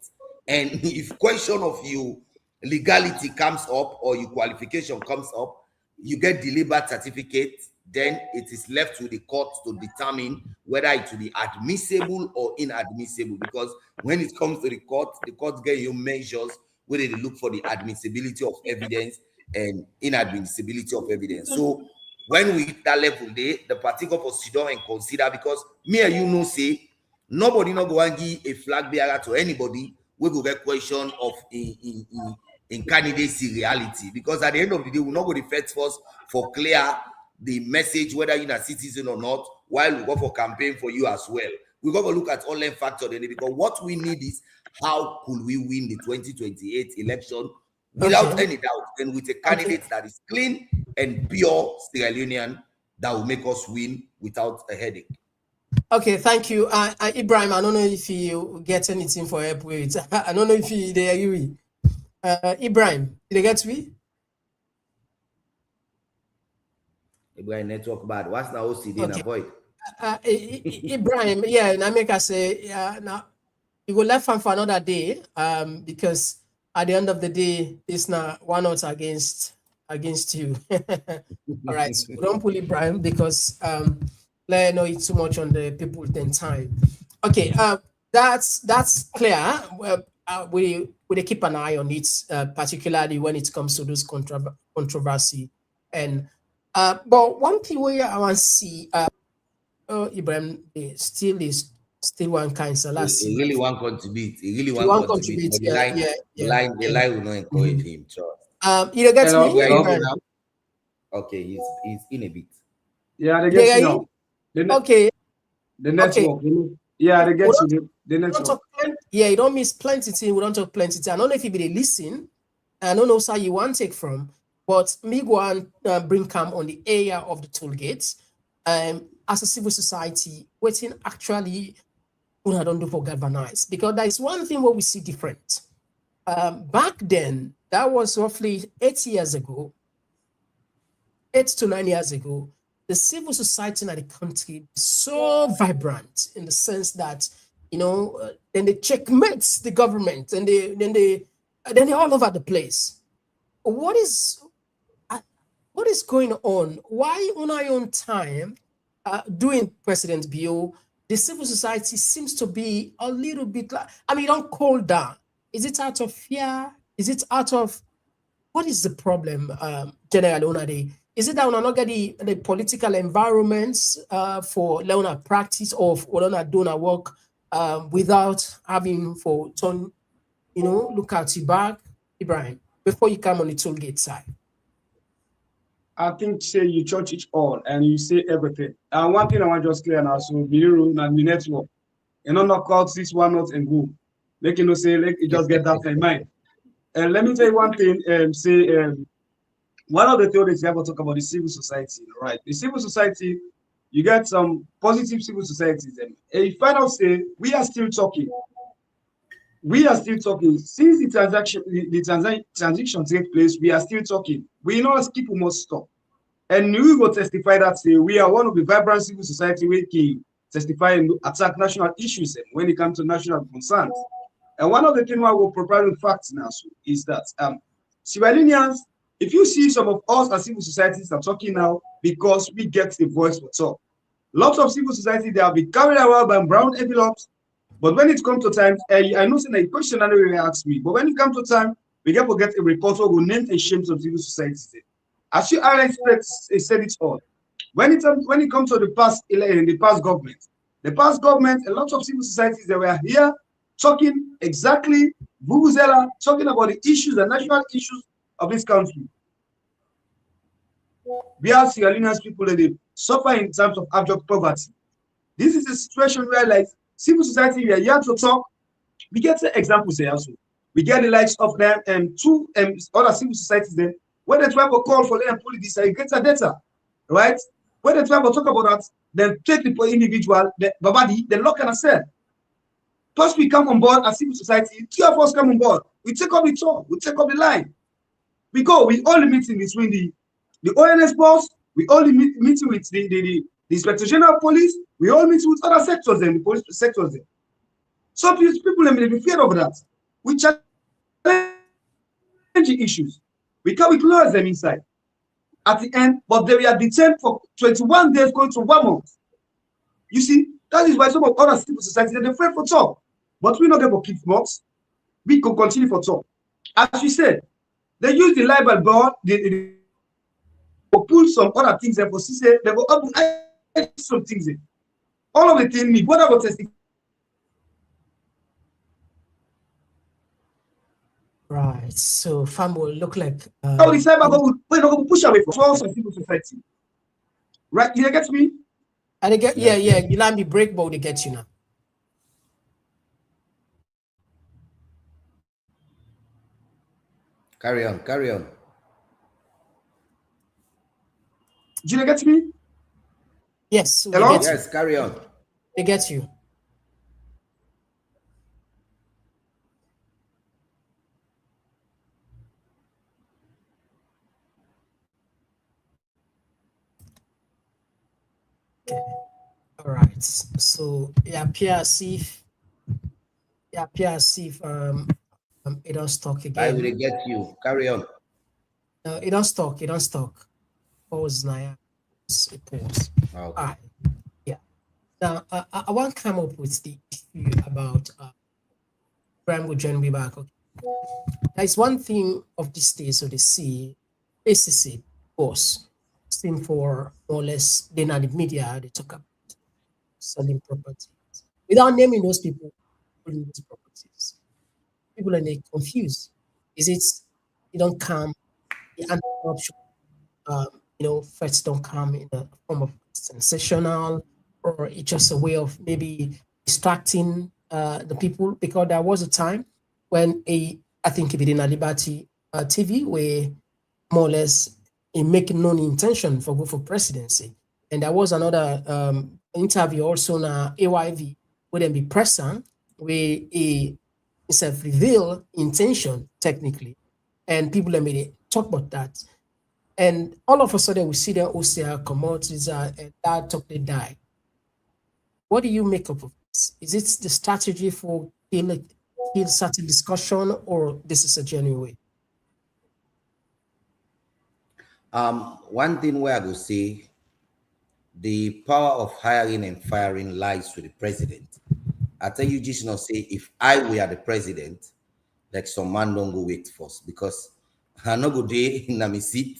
And if question of you legality comes up or your qualification comes up, you get delivered certificate, then it is left to the court to determine whether it will be admissible or inadmissible. Because when it comes to the court get your measures where they look for the admissibility of evidence and inadmissibility of evidence. So when we hit that level, the party go for sit down and consider, because me and you know say nobody not go and give a flag bearer to anybody. We go get question of in candidacy reality, because at the end of the day, we're not going to first for clear the message whether you're a citizen or not, while we go for campaign for you as well. We got to look at all them factors, because what we need is how could we win the 2028 election without any doubt, and with a candidate that is clean and pure Sierra Leonean that will make us win without a headache.
Okay, thank you. Ibrahim, I don't know if you get anything for help with it. I don't know if you agree. Ibrahim, did you get me?
Ibrahim, network bad. What's now OCD and avoid?
Ibrahim, yeah, and I make us say, now you go left hand for another day, because at the end of the day, it's not one not against you. All right, so don't pull Ibrahim, because let know it's too much on the people then time. Okay, that's clear. We keep an eye on it, particularly when it comes to those controversy. And but one thing where I want to see, Ibrahim still one kind. So last
he really want to contribute. He really want to contribute. The line will not encourage him. Trust.
You get me?
Okay, he's in a bit.
Yeah, they get you now.
Okay.
The network. Okay. Yeah, they get you. The network.
Yeah, you don't miss plenty thing. We don't talk plenty thing. I don't know if you be listen. I don't know how you want to take from, but me go and bring come on the area of the toll gates. As a civil society, waiting actually I don't do for galvanize, because there is one thing where we see different. Back then, that was roughly 8 years ago, 8 to 9 years ago, the civil society in the country is so vibrant in the sense that, then they checkmate the government, and they're all over the place. What is going on? Why on our own time, doing President Bio, the civil society seems to be a little bit like, don't cool down. Is it out of fear? Is it out of, what is the problem, generally? Is it that we're not getting the political environments for learning practice of learning doing our work without having for turn, look at your back, Ibrahim, before you come on the toll gate side?
I think say you touch it all and you say everything. And one thing I want to just clear now, so Biru and the network, not call this one not and go. Make you say like you just get that in mind. And let me tell you one thing, one of the theories you have to talk about the civil society, right? The civil society, you get some positive civil societies, and you find out say we are still talking. We are still talking. Since the transaction take place, we are still talking. We know as people must stop. And we will testify that say we are one of the vibrant civil society we can testify and attack national issues when it comes to national concerns. And one of the things I will provide with facts now is that Sierra Leoneans, if you see some of us as civil societies are talking now because we get the voice for talk. Lots of civil society, they have been carried away by brown envelopes. But when it comes to time, I know a question that they ask me, but when it comes to time, we get to get a report who will name and shame some civil societies. As you are said it all. When it comes to the past government, a lot of civil societies that were here talking exactly, Vuvuzela, talking about the issues, the national issues of this country. We are Sierra Leonean people that they suffer in terms of abject poverty. This is a situation where, like, civil society, we are here to talk. We get the examples there also. We get the likes of them and two other civil societies there. When they try to call for them police, they get the data, right? When they try to talk about that, then take the individual, the Babadi, then lock and sell. Plus, we come on board as civil society. Two of us come on board. We take up the talk. We take up the line. We go. We only meeting between the ONS boss. We only meeting with the Inspector General of Police. We all meet with other sectors and the police sectors there. Some people may be feared of that. We challenge the issues. We close them inside. at the end, but they were detained for 21 days going to 1 month. You see, that is why some of other civil society, they're afraid for talk. But we not get for keep months. We can continue for talk. As you said, they use the libel board, they pull some other things there for say they go up some things in. All of the things need what about testing.
Right. So farm will look like
How the cyber go we not go push away from some civil society. Right? You get me?
and they get yeah, you let me break, but they get you now.
Carry on, carry on.
Do you get me?
Yes.
Hello?
Yes, carry on.
They get you. Okay. All right. So it appears if it don't stock
I
again.
will get you. Carry on.
No, it don't stock. It don't stock. Pause now. It pause.
Okay.
All right. Yeah. Now I want to come up with the issue about Ibrahim will join me back. Okay. There's one thing of this day, so they see ACC boss seen for more or less then at the media they talk about selling properties without naming those people holding those properties. People are confused. Is it don't come the anti-corruption threats don't come in the form of sensational, or it's just a way of maybe distracting the people, because there was a time when I think it in a Liberty TV where more or less in making known intention for go for presidency, and there was another interview also na AYV where them be present where a self-reveal intention technically, and people have made talk about that. And all of a sudden, we see the OCR commodities and that talk they die. What do you make up of this? Is it the strategy for kill certain discussion, or this is a genuine way?
One thing where I go say, the power of hiring and firing lies to the president. I tell you, just not say if I were the president, like some man don't go wait first, because I no go day in my seat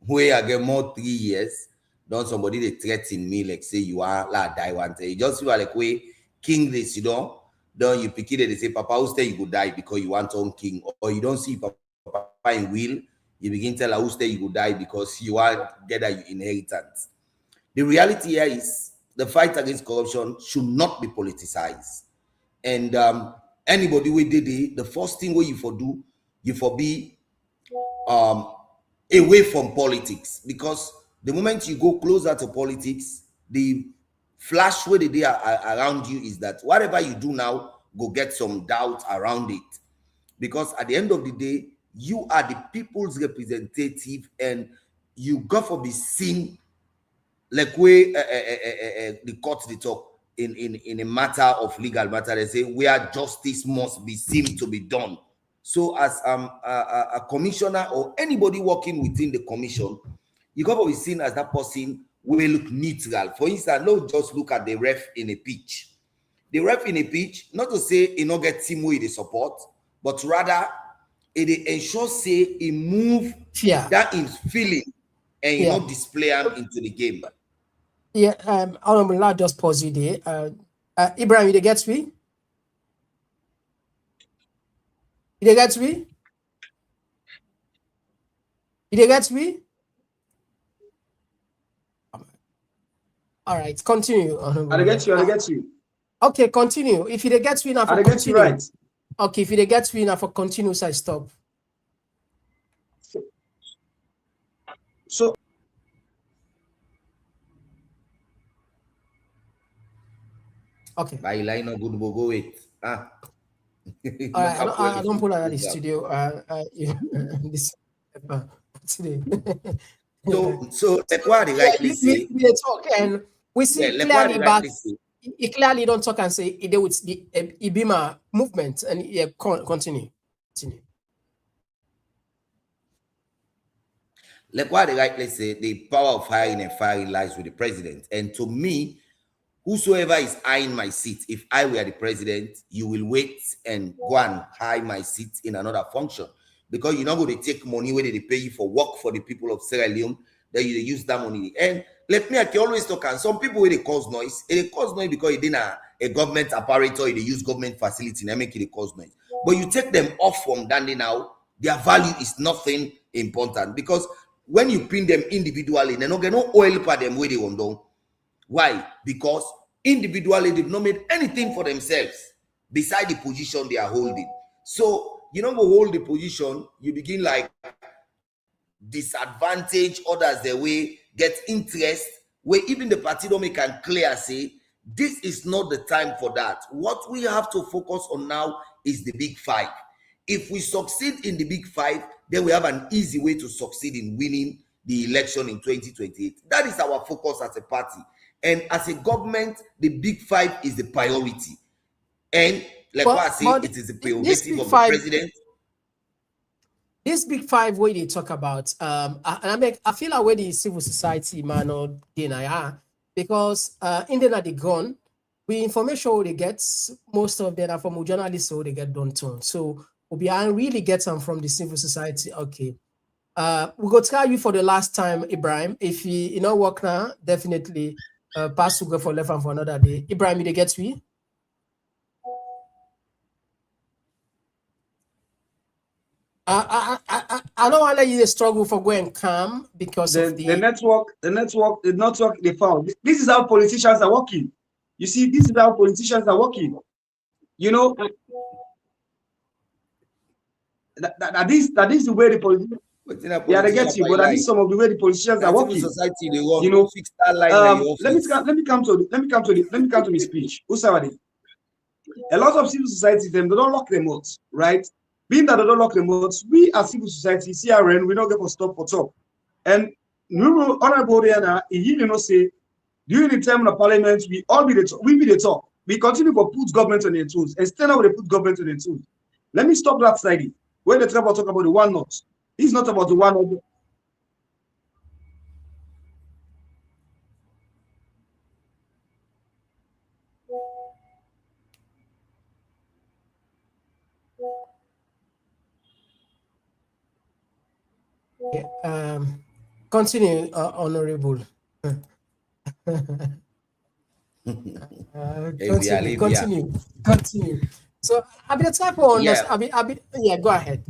where I get more 3 years. Don't somebody they threaten me like say you are like die one day. You just feel like way king this, you know. Don't you pick it they say Papa who say you go die because you want on king, or you don't see Papa in will, you begin to tell who say you go die because you want get that you inheritance. The reality here is the fight against corruption should not be politicized. And anybody we did it, the first thing where you for do, you for be away from politics, because the moment you go closer to politics, the flash where they are around you is that whatever you do now, go get some doubt around it. Because at the end of the day, you are the people's representative, and you got to be seen like way the court they talk in a matter of legal matter. They say where justice must be seen to be done. So as a commissioner or anybody working within the commission, you got to be seen as that person will look neutral. For instance, don't just look at the ref in a pitch. The ref in a pitch, not to say he not get team with the support, but rather it ensure say he move that is feeling and you not display him into the game.
Yeah, I'll just pause you there. Ibrahim, you get me? You get me? You get me? All right, continue.
I get you.
Okay, continue. If you get me now,
I get you right.
Okay, if you get me now for continue, so I stop.
So
okay.
By line no good go wait.
All right, I don't pull out of the studio. This today.
So what they rightly say.
We talk and we see clearly, but he clearly don't talk and say it with the Ibima movement, and continue.
Like what they rightly say, the power of hiring and firing lies with the president. And to me, whosoever is eyeing my seat, if I were the president, you will wait and go and hire my seat in another function. Because you're not going to take money where they pay you for work for the people of Sierra Leone, then you use that money. And let me, I can always talk, and some people where they cause noise, it cause noise because it didn't a government apparatus, they use government facility, and make it cause noise. But you take them off from Dandy now, their value is nothing important. Because when you pin them individually, they don't get no oil for them where they want to. Why? Because individually they've not made anything for themselves beside the position they are holding. So you don't go hold the position, you begin like disadvantage others the way, get interest, where even the party don't make and clear say, this is not the time for that. What we have to focus on now is the big five. If we succeed in the big five, then we have an easy way to succeed in winning the election in 2028. That is our focus as a party. And as a government, the big five is the priority. And like what I say, it is the prerogative of the president.
This big five way they talk about, I feel like where the civil society man or deny because in the gone, we information they get, most of them are from journalists, so they get done to. So we really get some from the civil society. Okay. We go try you for the last time, Ibrahim. If you know work now, definitely pass to go for left and for another day. Ibrahim, they get me. I don't want to let you struggle for going calm because of
the network they found. This is how politicians are working. You see, this is how politicians are working. You know, that is the way the politicians. Yeah, they get you, but that is some of the way the politicians are working.
Society, they want,
you know,
fix that line
let me come to the speech. Usawadi. A lot of civil societies, they don't lock remotes, right? Being that they don't lock remotes, we as civil society, CRN, we don't get for stop for talk. And Honorable Rihanna, he say, during the time of parliament, we be the talk. We continue to put government on their tools. Instead of they put government on their tools. Let me stop that side. When they talk about the one note, it's not about the one note.
Continue, Honorable. Continue. So I'll be the type of go ahead.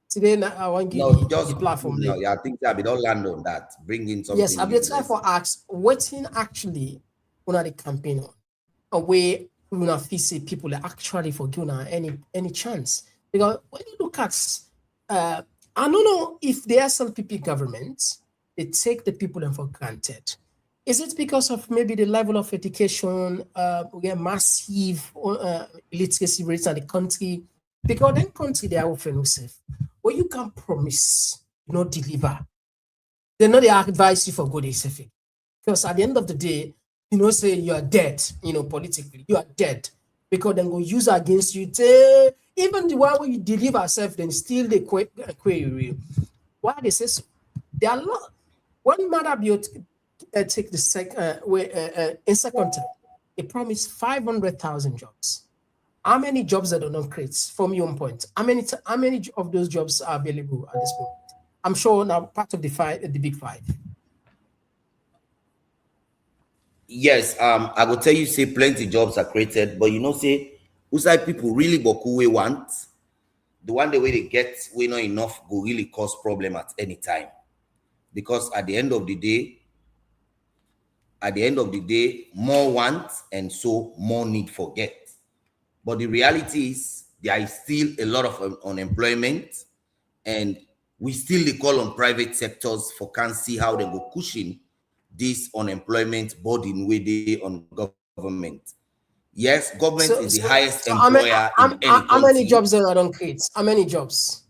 Today I want to give you the platform.
I think I don't land on that. Bring in something.
Yes, I'll be the type for ask waiting actually on the campaign on where we not see people actually for giving any chance. Because when you look at I don't know if the SLPP government, they take the people in for granted. Is it because of maybe the level of education, we get massive literacy rates in the country? Because in country, they are often safe. Well, you can promise, deliver. They know they advise you for good safe. Because at the end of the day, say you are dead, politically, you are dead. Because then go use against you. Even the one where you deliver yourself, then still they query you. Why they say so? There are a lot. One matter be take the in second time, it promised 500,000 jobs. How many jobs that are not created from your own point? How many of those jobs are available at this point? I'm sure now part of the big five.
Yes, I will tell you, say plenty jobs are created, but say outside people really boku we want the one the way they get we not enough go really cause problem at any time. Because at the end of the day, more want and so more need for get. But the reality is there is still a lot of unemployment, and we still call on private sectors for can't see how they go cushion this unemployment burden with the on government. Yes, government is the highest employer in any country.
How many jobs are don't create? How many jobs?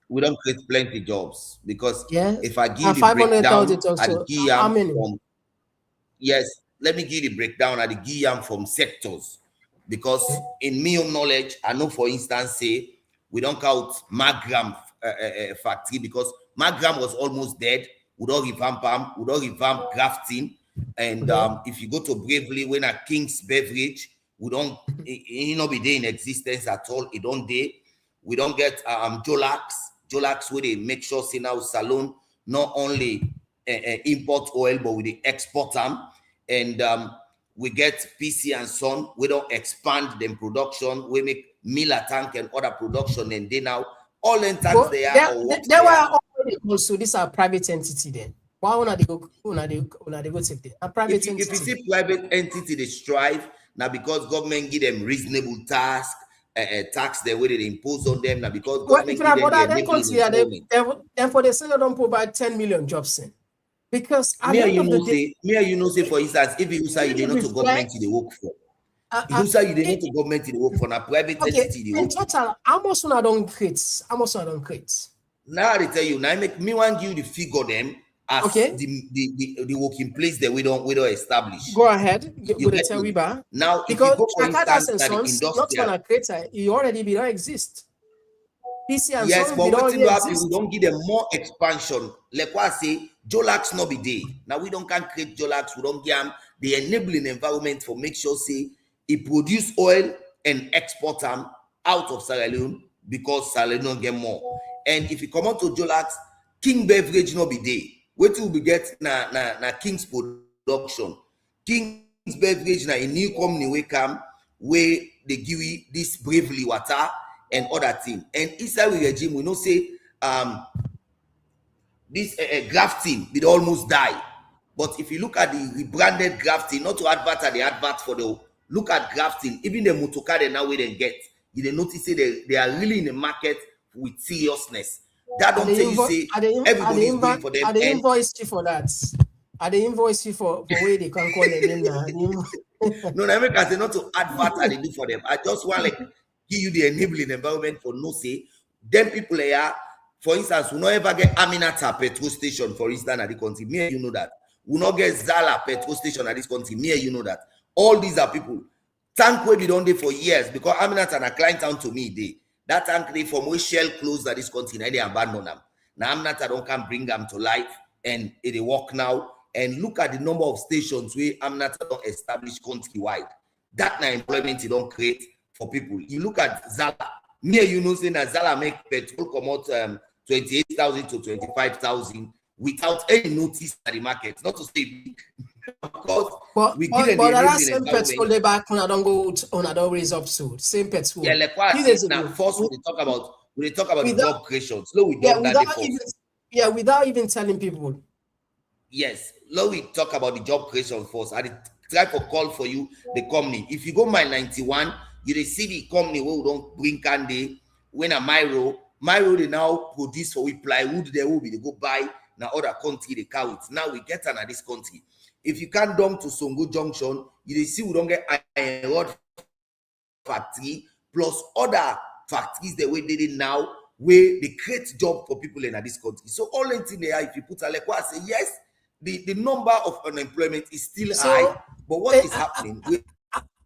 We don't create plenty jobs because if I give you the
500,000
yes, let me give you the breakdown at the Guiam from sectors. Because in me own knowledge, I know for instance, say we don't count Magram factory because Magram was almost dead. We don't revamp them. We don't revamp grafting. And if you go to Bravely, when a King's Beverage, we don't, it not be there in existence at all. It don't there. We don't get Jolax where they make sure say now salon not only import oil, but we export them. And we get PC and Son. We don't expand them production. We make Miller Tank and other production, and they now all in tanks
Well,
they are.
they were already also these are private entity then. Why would they go take them? A private entity.
If you see private entity, they strive now because government give them reasonable task, tax the way they impose on them now because government
well,
give them their
then for the Senate don't provide 10 million jobs in. Because
me and you know say for instance, if you say you did not to government they work for. You say you did not to government they work for now private entity they work for.
In total, how much I don't create? How much I don't create?
Now they tell you now make me want you the figure them as the working place that we don't establish.
Go ahead. You tell me back.
Now
because
if you go for instance
not gonna create it already don't exist. PC and
yes,
Sons,
but what will happen? We don't give them more expansion. Like what I say, Jolax not be there. Now we don't can create Jolax. We don't give them the enabling environment for make sure say it produce oil and export them out of Sierra Leone because Sierra Leone get more. And if you come out to Jolax, King Beverage not be there. What will be get na King's production. King's Beverage na a new company we come where they give you this Bravely water and other thing. And inside the regime, we know say this grafting did almost die. But if you look at the rebranded grafting, not to advert the advert for the look at grafting, even the motocar they now we then get, you notice say they are really in the market with seriousness. That don't tell you say everybody is going for them.
Are they invoice you for that? Are they invoice you for where they can call them now?
No, I make say not to advert they do for them. I just want like give you the enabling environment for no say. Them people here, for instance, we not ever get Aminata petrol station, for instance, at the country. Me and you know that. We not get Zala petrol station at this country. Me and you know that. All these are people. Tank where we don't do for years because Aminata and a client down to me they. That tank they from where Shell closed at this country, now they abandon them. Now Aminata don't come bring them to life and they work now. And look at the number of stations where Aminata don't establish countrywide. That now employment you don't create for people. You look at Zala. Me and you know saying that Zala make petrol come out 28,000 to 25,000 without any notice at the market. Not to say because we give them the
same petrol they back when I don't go on I don't raise up so same petrol.
Yeah, like what now first we talk about the job creation. Slow we done that before.
Without even telling people.
Yes, now we talk about the job creation first. I try for call for you the company. If you go my 91, you see the company where we don't bring candy when a Myro they now produce for we plywood there will be they go buy now other country they carry it. Now we get another this country. If you can't dump to Songo Junction, you see we don't get iron rod factory plus other factories the way they did now where they create job for people in this country. So all in there, if you put a like what I say, yes, the number of unemployment is still high, but what is happening?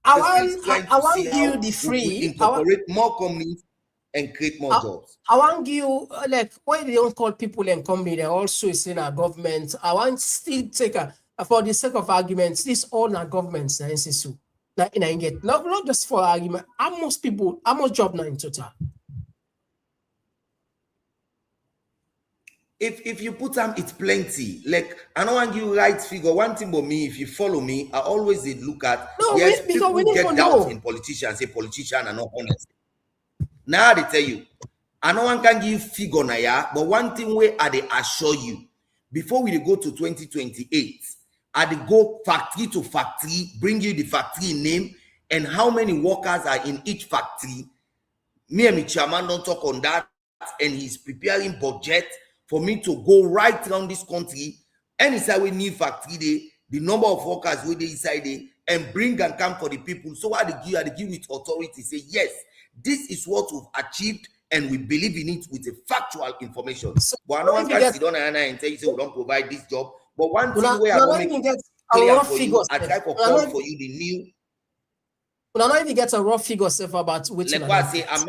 I want you the free
incorporate more companies and create more jobs.
I want you like why they don't call people and company they also is in our government. I want still take for the sake of arguments, this all our governments now in get not just for argument. How much job now in total?
If you put them, it's plenty. Like I don't want you right figure. One thing about me, if you follow me, I always did look at yes, people get doubts in politicians, say politicians are not honest. Now they tell you, I no one can give figure na ya, but one thing where I they assure you, before we go to 2028, I they go factory to factory, bring you the factory name and how many workers are in each factory. Me and my chairman don't talk on that, and he's preparing budget for me to go right around this country. And inside we need factory the number of workers where they inside there, and bring and come for the people. So I they give with authority, say yes, this is what we've achieved, and we believe in it with a factual information. So, but no one can sit down and tell you say we don't provide this job. But one thing where I want to make clear for you, I try to call for you the new.
But I don't even get a raw figure about which.
Like what I say, I'm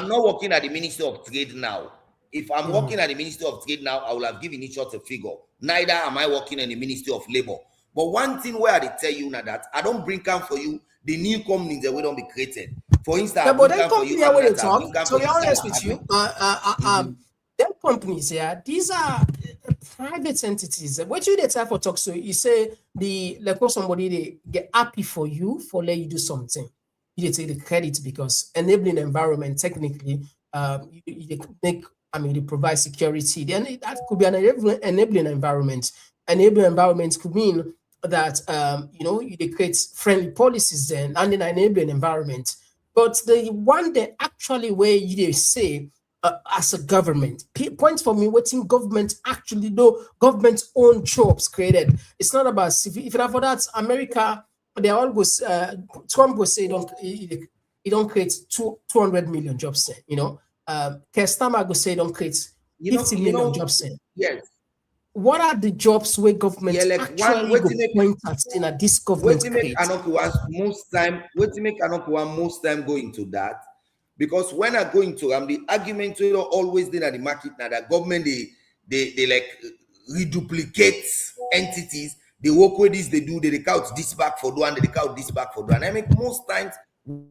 not working at the Ministry of Trade now. If I'm working at the Ministry of Trade now, I will have given each other a figure. Neither am I working in the Ministry of Labor. But one thing where I tell you now that I don't bring come for you the new companies that will don't be created. For instance,
Yeah,
I
but
bring
then
come for you.
company where they talk.
Come
To
for
be
you.
honest with you, them companies, yeah, these are private entities. What you they try for talk, so you say like somebody they get happy for you for let you do something. You take the credit because enabling environment technically, you make, I mean, they provide security. Then that could be an enabling environment. Enabling environment could mean that you know, they create friendly policies then and an enabling environment. But the one that actually where you they say as a government, points for me what in government actually do, government's own jobs created. It's not about if for that America, they all go Trump will say he don't create 200 million jobs there, you know. Kestama go say don't create 50 million jobs there.
Yes.
What are the jobs where government actually go point at in a this government create?
Most time go into that, because when I go into the argument will always there at the market now that government they like reduplicate entities. They work with this, they do, they count this back for do and they count this back for do. And I make most times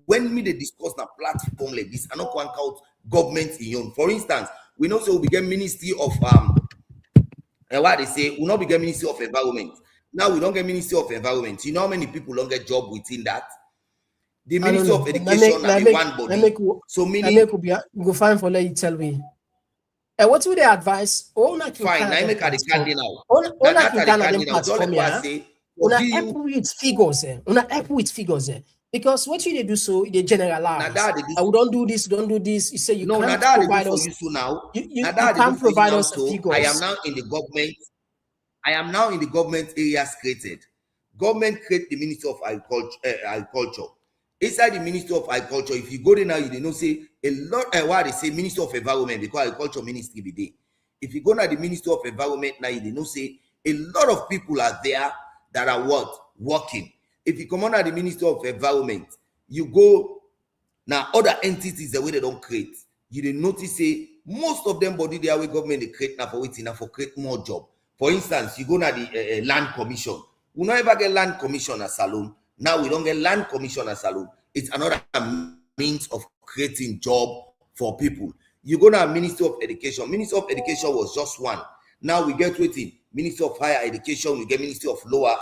when they discuss a platform like this, I don't want count government in own. For instance, we know so we begin Ministry of and what they say, we not become Ministry of Environment. Now we don't get Ministry of Environment. You know how many people don't get job within that? The Ministry of Education and one body. So meaning
go find for let you tell me. And what would they advise?
Fine, I make a cardinal.
Una help with figures, because what you do so they generalize. I don't do this, don't do this. You say you can't provide us. You can't provide us figures.
I am now in the government. I am now in the government areas created. Government create the Ministry of Agriculture. Inside the Ministry of Agriculture, if you go there now, you don't say a lot. Why they say Ministry of Environment because Agriculture Ministry be there. If you go now the Ministry of Environment now, you don't say a lot of people are there that are working. If you come on at the Ministry of Environment, you go now other entities the way they don't create. You didn't notice say most of them body there way government they create now for waiting now for create more job. For instance, you go now the land commission. We don't ever get land commission as salon. Now we don't get land commission as salon. It's another means of creating job for people. You go now Ministry of Education. Ministry of Education was just one. Now we get waiting. Ministry of Higher Education, we get Ministry of Lower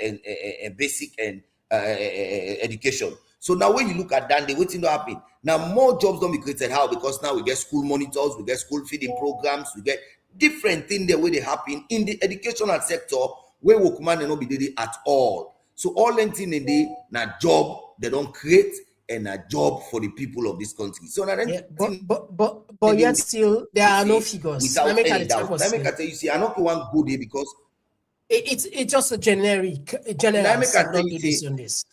and Basic and Education. So now when you look at that, they waiting to happen. Now more jobs don't be created. How? Because now we get school monitors, we get school feeding programs, we get different things the way they happen in the educational sector where workman not be did at all. So all things in the now job they don't create and a job for the people of this country. So now then,
but yet still there are no figures.
Without any doubt. Let me tell you, see, I not want go there because
it's just a generic. Let me tell you, this.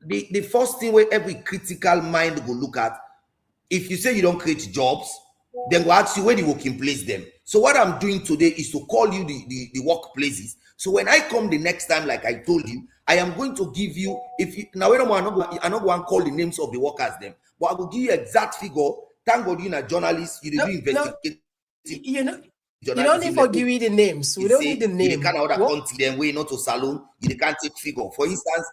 The first thing where every critical mind will look at, if you say you don't create jobs, then we'll ask you where the working place them. So what I'm doing today is to call you the workplaces. So when I come the next time, like I told you, I am going to give you, if you now I'm not going to call the names of the workers them, but I will give you exact figure. Thank God you're a journalist, you do investigate.
You don't need to give you the names. We don't need the name.
You can't order country them way not to salon, you can't take figure. For instance,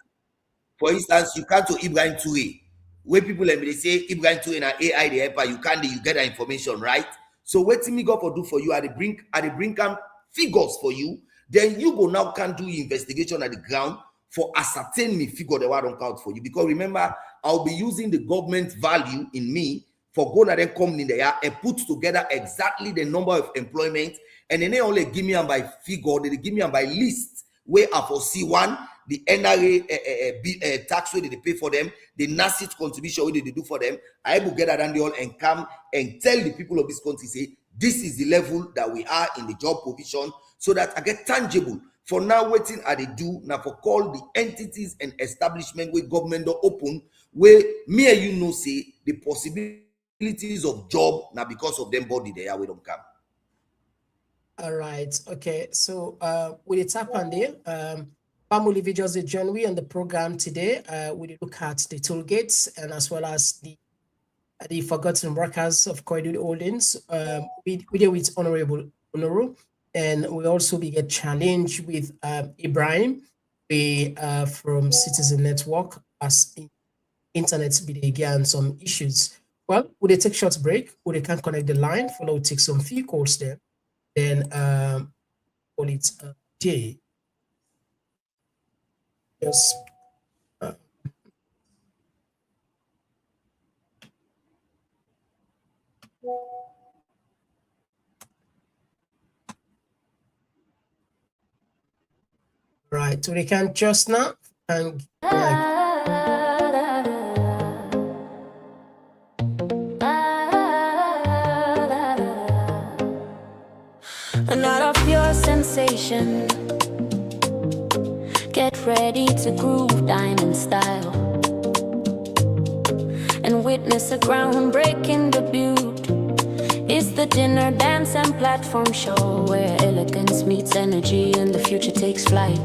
you can't to Ibrahim Toure. Where people they say Ibrahim Toure and AI the helper, you get that information, right? So what me go for do for you at the brink figures for you, then you go now can do investigation at the ground for ascertain me figure the one don't count for you. Because remember, I'll be using the government value in me for going and then come in there and put together exactly the number of employment, and then they only give me by figure, they give me by list where I foresee one, the NRA tax way they pay for them, the NASIT contribution way they do for them. I will get that and they all and come and tell the people of this country, say, this is the level that we are in the job provision, so that I get tangible. For now, waiting at the do now for call the entities and establishment where government don't open, where me and you know say the possibilities of job now because of them body there we don't come.
All right. Okay. So with the tap on there, family videos join we on the program today. We look at the toll gates and as well as the the Forgotten Workers of Koidu Holdings. We deal with Honorable Honoru, and we also be get challenged with Ibrahim, from Citizen Network as internet again some issues. Well, would they take short break? Would they can connect the line? Follow, take some few calls there. Then call it a day. Just right. So they can just now and
Not of your sensation. Get ready to groove diamond style and witness a groundbreaking debut. It's the dinner, dance, and platform show where elegance meets energy and the future takes flight.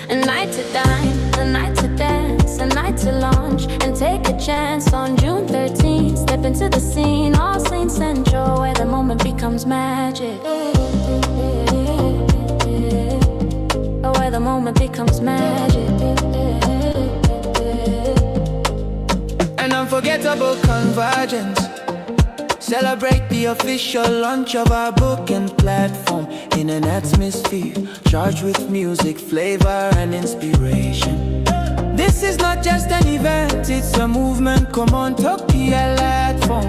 A night to dine, a night to dance, a night to launch and take a chance on June 13th. Step into the scene, All Saints Central, where the moment becomes magic. Where the moment becomes magic.
An unforgettable convergence. Celebrate the official launch of our book and platform in an atmosphere charged with music, flavor, and inspiration. This is not just an event, it's a movement. Komon Tok platform.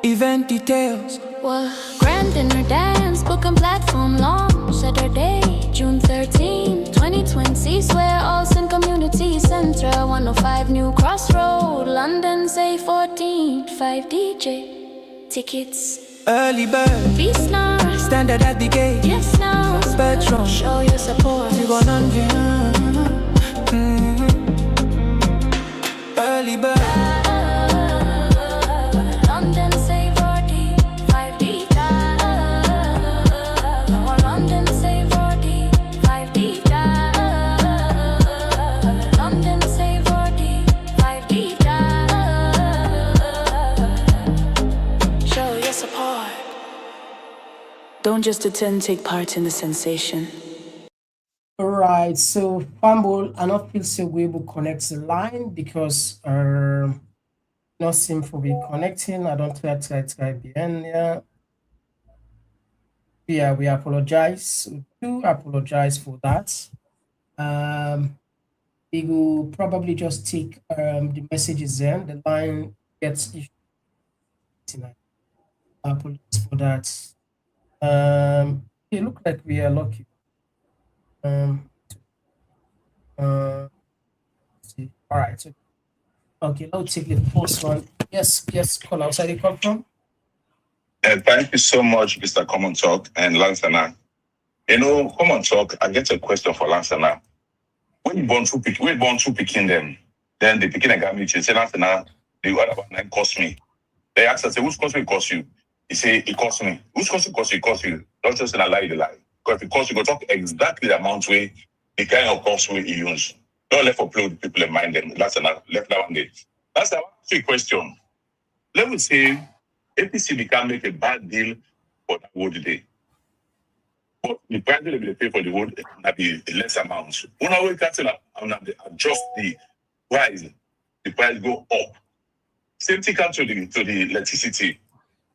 Event details.
Well, grand dinner dance, book and platform launch Saturday, June 13, 2020. Swear Olsen Community Centre, 105 New Crossroad, London, say 14, 5 DJ. Tickets.
Early bird.
Beast now.
Standard at the gate.
Yes now.
Spectrum.
Show your support.
You gonna early bird.
London, say 40, 5 DJ. London, say 40, 5 DJ. London, say 40, 5 DJ. Show your support.
Don't just attend, take part in the sensation.
all right. So Fumble, I not feel so we will connect the line because not seem to be connecting. I don't try behind there. Yeah, we apologize. We do apologize for that. We will probably just take the messages in. The line gets issued tonight. Apologies for that. It looks like we are lucky. See. All right. So, okay, let's take the first one. Yes, call outside the call from.
Thank you so much, Mr. Komon Tok and Lansana. You know, Komon Tok, I get a question for Lansana. When you born two picking them, then the picking got me. Say, Lansana, the other one cost me. They ask us, whose cost will cost you? He say, it cost me. Whose cost will cost you? It cost you. Not just in a lie, the lie. Because if it costs you, go talk exactly the amount way, the kind of cost way you use. Don't let for play with people in mind them. Lansana, left that one day. That's the one question. Let me say, APC can make a bad deal for that wood today. But the price they will pay for the wood will be less amount. When I wake up and adjust the price go up. Same thing comes to the electricity.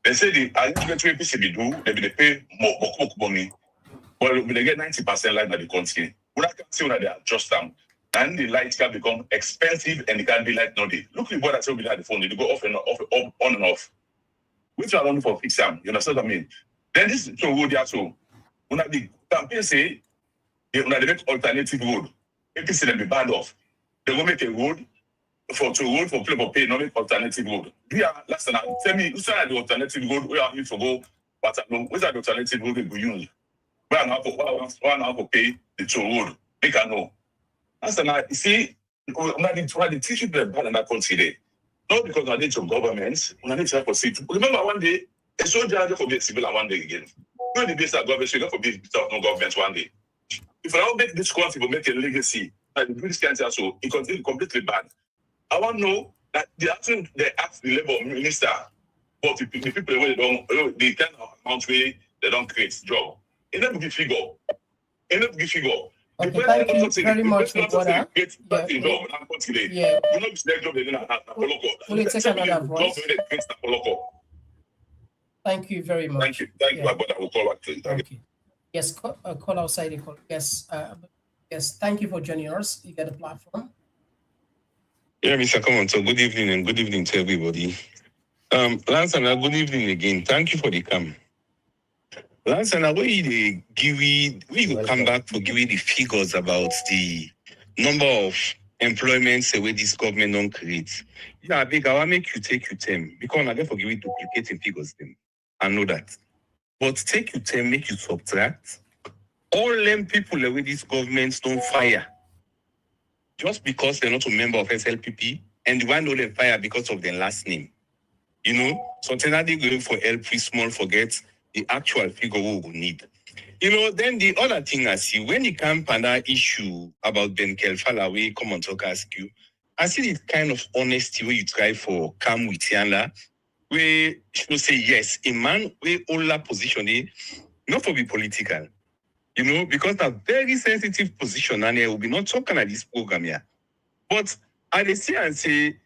They say the arrangement where APC do, they will pay more money, but they get 90% light in the country. When I can see when they adjust them, and the light can become expensive and it can be like no day. Look at what I told you at the phone, they go off and off, on and off. Which are only for fix them, you understand what I mean? Then this is to road there so when the campaign say they make alternative road, APC them be bad off. They will make a road for people pay, not make alternative road. We are last time tell me who's the alternative road we are here to go, but which are the alternative road they go use? We are now to pay the toll road. They can know. That's now you see the teach people bad in that country there. Not because I need your government, I need to proceed. Remember one day, a soldier for be civil and one day again. When the base of government, you for be no government one day. If I don't make this country will make a legacy, and do this cancer so it continue completely bad. I want to know That they ask the labor minister, but the people they don't the kind of amount where they don't create job. In that big figure.
Okay, thank you very much for that. Yeah. Will you take another voice? Thank you very much.
Thank you, my brother. I will call back to you.
Thank you. Yes, call outside the call. Yes, yes. Thank you for joining us. You get the platform.
Yeah, Mr. Komon Tok, good evening and good evening to everybody. Lansana, good evening again. Thank you for the come. Lansana, where you come back for giving the figures about the number of employments where this government don't create. Yeah, big, I will make you take your time because I for giving duplicating figures them. I know that. But take your time, make you subtract. All them people where this government don't fire. Just because they're not a member of SLPP, and the one who they fire because of their last name. You know, so then they go for LP small, forget the actual figure we will need. You know, then the other thing I see, when you come on that issue about Ben Kelfala, we come on talk ask you, I see this kind of honesty where you try for come with Yanla, where you say, yes, a man where all that position is not for be political. You know, because a very sensitive position, and I will be not talking at this program here. But I say and say,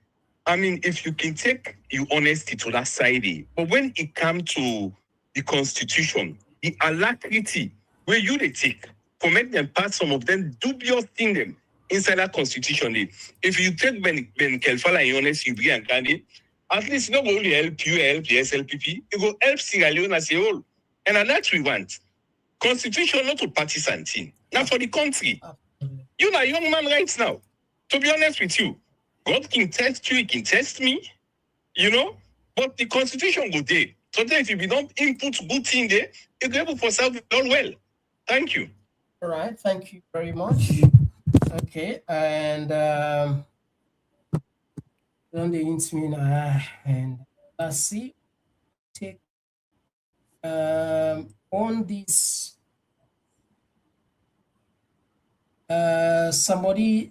I mean, if you can take your honesty to that side, but when it comes to the Constitution, the alacrity where you they take for make them pass some of them dubious thing them inside that Constitution. If you take Ben Kelfala and honest, you be and candy, at least not only help you, help the SLPP, it will help Sierra Leone as a whole. And that's what we want. Constitution not to partisan thing. Now for the country. You're a young man right now. To be honest with you, God can test you, he can test me, you know, but the Constitution go there. So then if you don't input good thing there, you'll be able to serve it all well. Thank you.
All right, thank you very much. Okay, and on the interview and let's see. Take on this somebody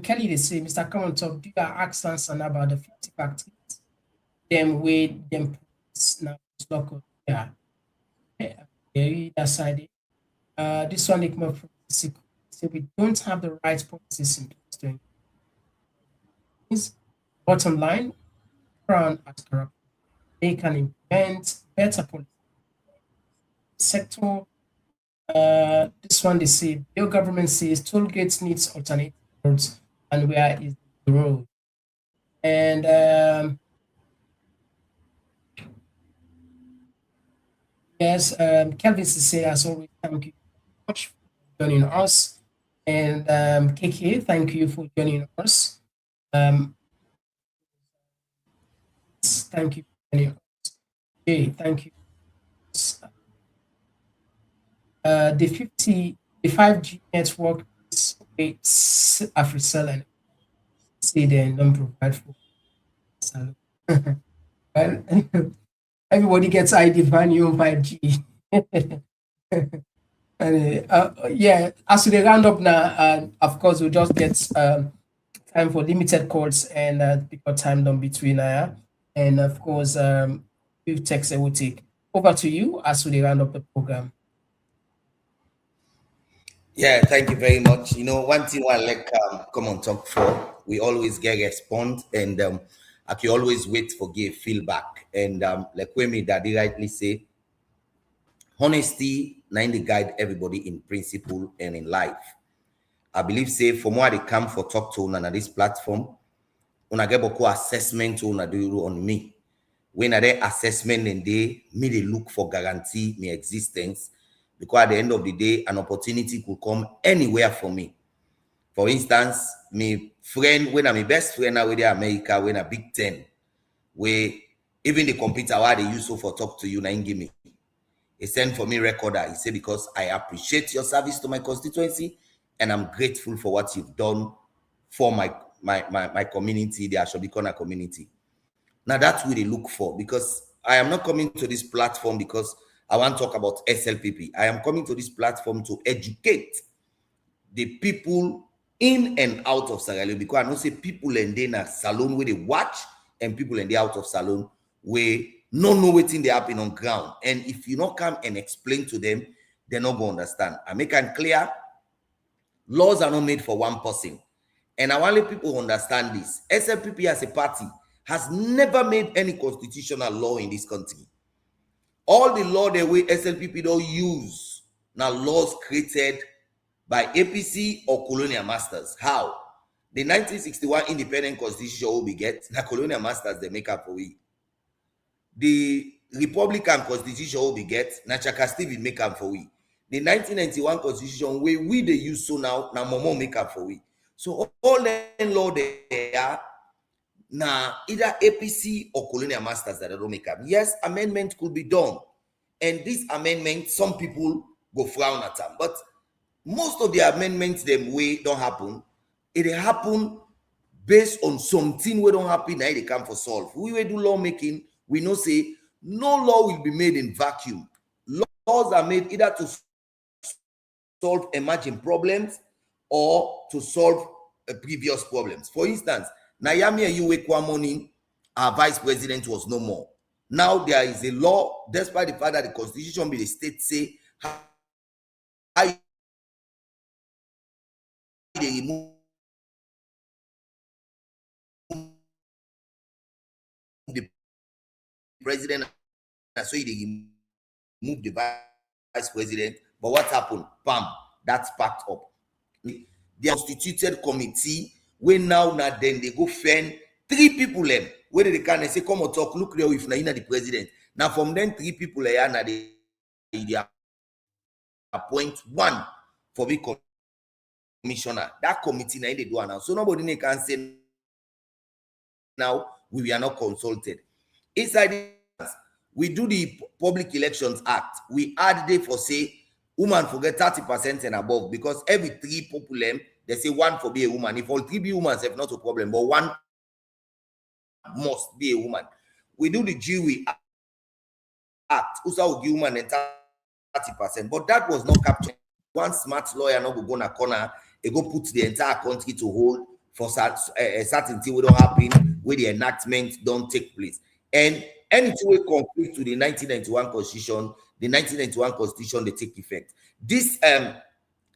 Kelly they say, Mr. Komon Tok, do you ask Lansana about the 50 factories? Them way them now local. Yeah. Okay, that side. This one more say we don't have the right policies in place to bottom line, Crown as corrupt. They can implement better policy. Sector. This one they say your government says toll gates needs alternative roads, and where is the road? And yes, Kelvin say as always, thank you very much for joining us, and KK, thank you for joining us. Thank you for joining us. Okay, thank you. The 5G network is AfriCell and say they don't provide for. Well, everybody gets ID value 5G. Yeah, as we round up now, of course, we'll just get time for limited calls and because time done between and of course, few texts I will take. Over to you as we round up the program.
Yeah, thank you very much. You know, one thing I like Komon Tok for, we always get response, and I can always wait for give feedback. And like when Daddy rightly say, honesty not the guide everybody in principle and in life. I believe say for more they come for talk to on this platform, una get beaucoup assessment una do on me. When I do assessment and they look for guarantee my existence. Because at the end of the day, an opportunity could come anywhere for me. For instance, my friend, when I'm my best friend now with America, when a Big 10, where even the computer why they use for talk to you, now give me. He sent for me recorder. He said, because I appreciate your service to my constituency and I'm grateful for what you've done for my community, the Ashobikona community. Now that's what they look for, because I am not coming to this platform because I want to talk about SLPP. I am coming to this platform to educate the people in and out of Sierra Leone, because I know say people in there salon where they watch and people in the out of salon where no know waiting they happen on ground. And if you not come and explain to them, they're not going to understand. I make it clear, laws are not made for one person. And I want people understand this. SLPP as a party has never made any constitutional law in this country. All the law the way SLPP don't use now laws created by APC or colonial masters. How? The 1961 independent constitution will be get the colonial masters they make up for we. The Republican constitution will be get na Chaka Steve make up for we. The 1991 constitution where we they use so now Momo make up for we. So all the law they are now either APC or colonial masters that don't make up. Yes, amendment could be done, and this amendment some people go frown at them, but most of the amendments them way don't happen. It happen based on something we don't happen. Now they come for solve. We will do lawmaking. We know say no law will be made in vacuum. Laws are made either to solve emerging problems or to solve previous problems. For instance, Nayami Ayuwekwa morning, our vice president was no more. Now there is a law, despite the fact that the constitution be the state say how they remove the president, and so they remove the vice president. But what happened? Bam, that's packed up. The constituted committee, when now then they go find 3 people them where they can say, come on talk, look there if na the president. Now from them 3 people there, now they appoint 1 for big commissioner. That committee now they do now. So nobody can say now we are not consulted. Inside we do the Public Elections Act. We add there for say woman forget 30% and above, because every 3 people they say 1 for be a woman. If all 3 be women, have not a problem, but 1 must be a woman. We do the GWE Act, also will give woman 30%, but that was not captured. One smart lawyer not go na corner, they go put the entire country to hold for a certainty will don't happen where the enactment don't take place. And anything will conflict to the 1991 constitution, the 1991 constitution they take effect. This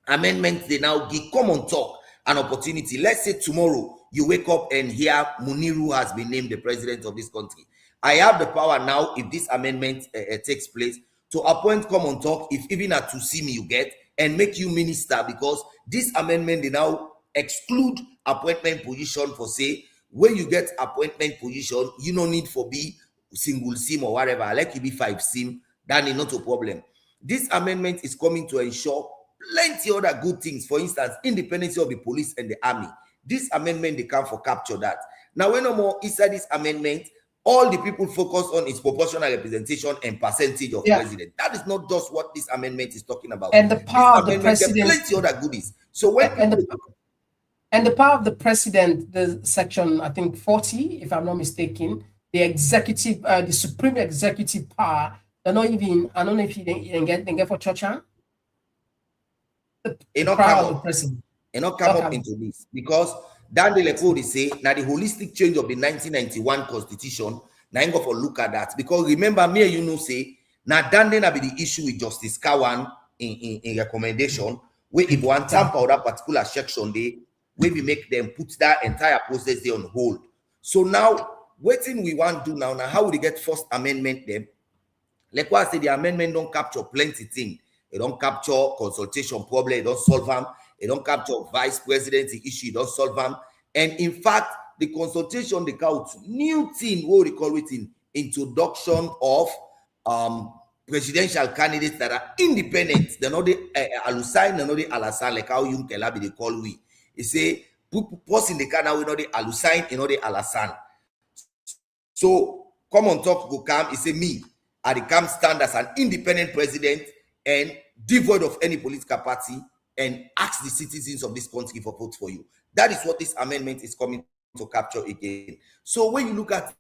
amendment they now give Komon Tok an opportunity. Let's say tomorrow you wake up and hear Muniru has been named the president of this country. I have the power now, if this amendment takes place, to appoint Komon Tok, if even a to see me you get, and make you minister, because this amendment they now exclude appointment position for say when you get appointment position, you no need for be single sim or whatever, like you be 5 sim, that is not a problem. This amendment is coming to ensure plenty other good things. For instance, independence of the police and the army. This amendment they come for capture that. Now when no more inside this amendment, all the people focus on is proportional representation and percentage of president. That is not just what this amendment is talking about.
And the power of the president,
plenty other goodies. So when
and the power of the president, the section I think 40, if I'm not mistaken, the executive, the supreme executive power. They're not even. I don't know if you didn't get for church.
It not come up. It not come up into this, because Dan de Lecode say now the holistic change of the 1991 constitution. Now I'm going for look at that, because remember me you know say now Dan then be the issue with Justice Kawan in recommendation where if one tamper or that particular section they where we make them put that entire process there on hold. So now waiting we want to do now how will they get first amendment them? Like what I say, the amendment don't capture plenty things. It don't capture consultation problem. It don't solve them. It don't capture vice presidency issue. It don't solve them. And in fact, the consultation they count new thing what we call it in introduction of presidential candidates that are independent. They're not the alusign, they're not the alasan like how you can they call we. They say post in the canal we know the alusign, you know the alasan. So Komon Tok will come. He say me. I come stand as an independent president and devoid of any political party and ask the citizens of this country for votes for you. That is what this amendment is coming to capture again. So when you look at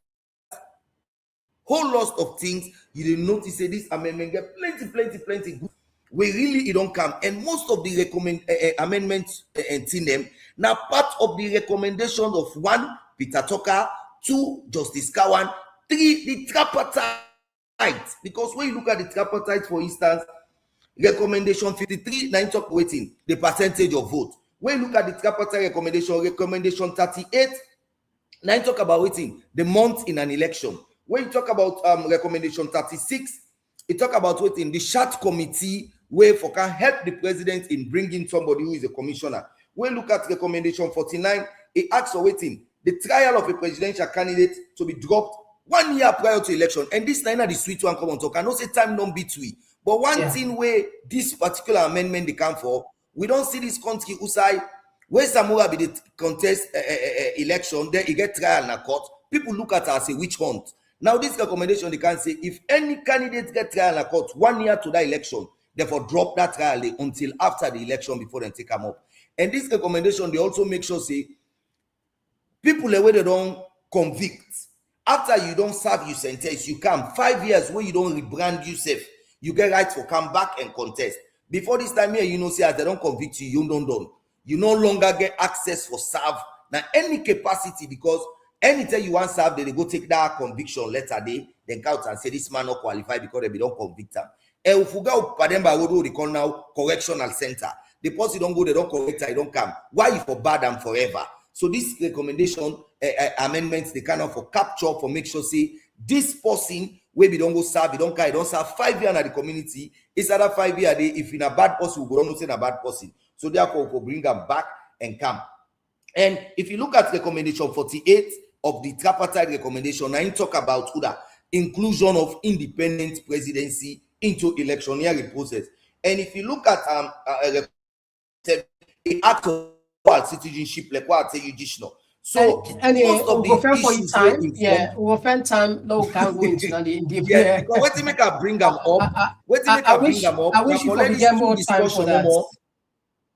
whole lot of things, you will notice that this amendment get plenty good. We really it don't come, and most of the amendments and them Now, part of the recommendations of 1, Peter Tucker, 2, Justice Cowan, 3, the tripartite. Because when you look at the tripartite, for instance, recommendation 53, 9 talk waiting, the percentage of vote. When you look at the tripartite recommendation 38, 9 talk about waiting, the month in an election. When you talk about recommendation 36, it talk about waiting, the short committee where for can help the president in bringing somebody who is a commissioner. When you look at recommendation 49, it asks for waiting, the trial of a presidential candidate to be dropped 1 year prior to election. And this is the sweet one, Komon Tok. I know say time don't beat we. But one thing where this particular amendment they come for, we don't see this country usai where Samura be the contest election, then you get trial in a court. People look at us and say witch hunt. Now this recommendation they can say if any candidate get trial in a court 1 year to that election, therefore drop that trial until after the election before they take them up. And this recommendation they also make sure say people the way they don't convict after you don't serve your sentence, you come 5 years where you don't rebrand yourself. You get right for come back and contest. Before this time here, you know, say as they don't convict you, you don't done. You no longer get access for serve. Now, any capacity, because anytime you want serve, they go take that conviction letter day, then count and say this man not qualified because they don't convict him. And if you go Pademba Rodo, they call now correctional center. The person don't go, they don't correct, they don't come. Why you for bad and forever? So this recommendation amendments, they kind of for capture, for make sure say this person where we don't go serve, we don't carry, don't serve 5 years in the community. It's other 5 years day. If in a bad person, we don't say a bad person. So therefore, we'll bring them back and come. And if you look at recommendation 48 of the tripartite recommendation, I talk about the inclusion of independent presidency into electioneering process. And if you look at the act of citizenship, like what I tell you just now. So
most of the issues time, we'll spend time. No, can't go into the
yeah. Because what to make her bring them up? What to make her bring them up?
I wish you could get more time for that.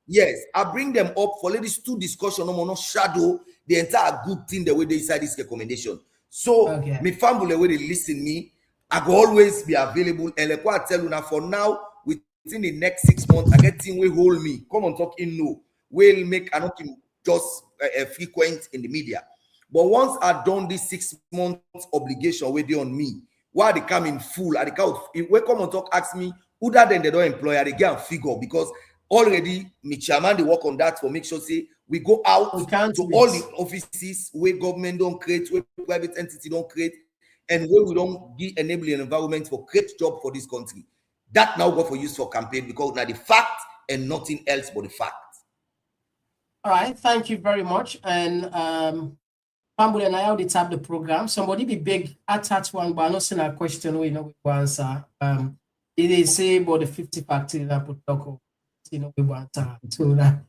Yes, I bring them up for ladies to discussion no more, not shadow the entire good thing the way they decide this recommendation. So me family the way they listen me, I go always be available. And like what I tell you now, for now, within the next 6 months, I get thing will hold me. Komon Tok in no. Will make another just frequent in the media. But once I done this 6 months obligation where they on me, why they come in full, at the count, when Komon Tok ask me, who that then they don't employ, they get a figure because already me chairman they work on that for make sure say we go out to all the offices where government don't create, where private entity don't create, and where we don't give enabling environment for create job for this country. That now go for use for campaign because now the fact and nothing else but the fact.
All right, thank you very much. And Pambule and I already tap the program. Somebody be big attach one, but I'm not saying a question we know we answer. It is say about the 50 factor that put talk. You know, we want to that.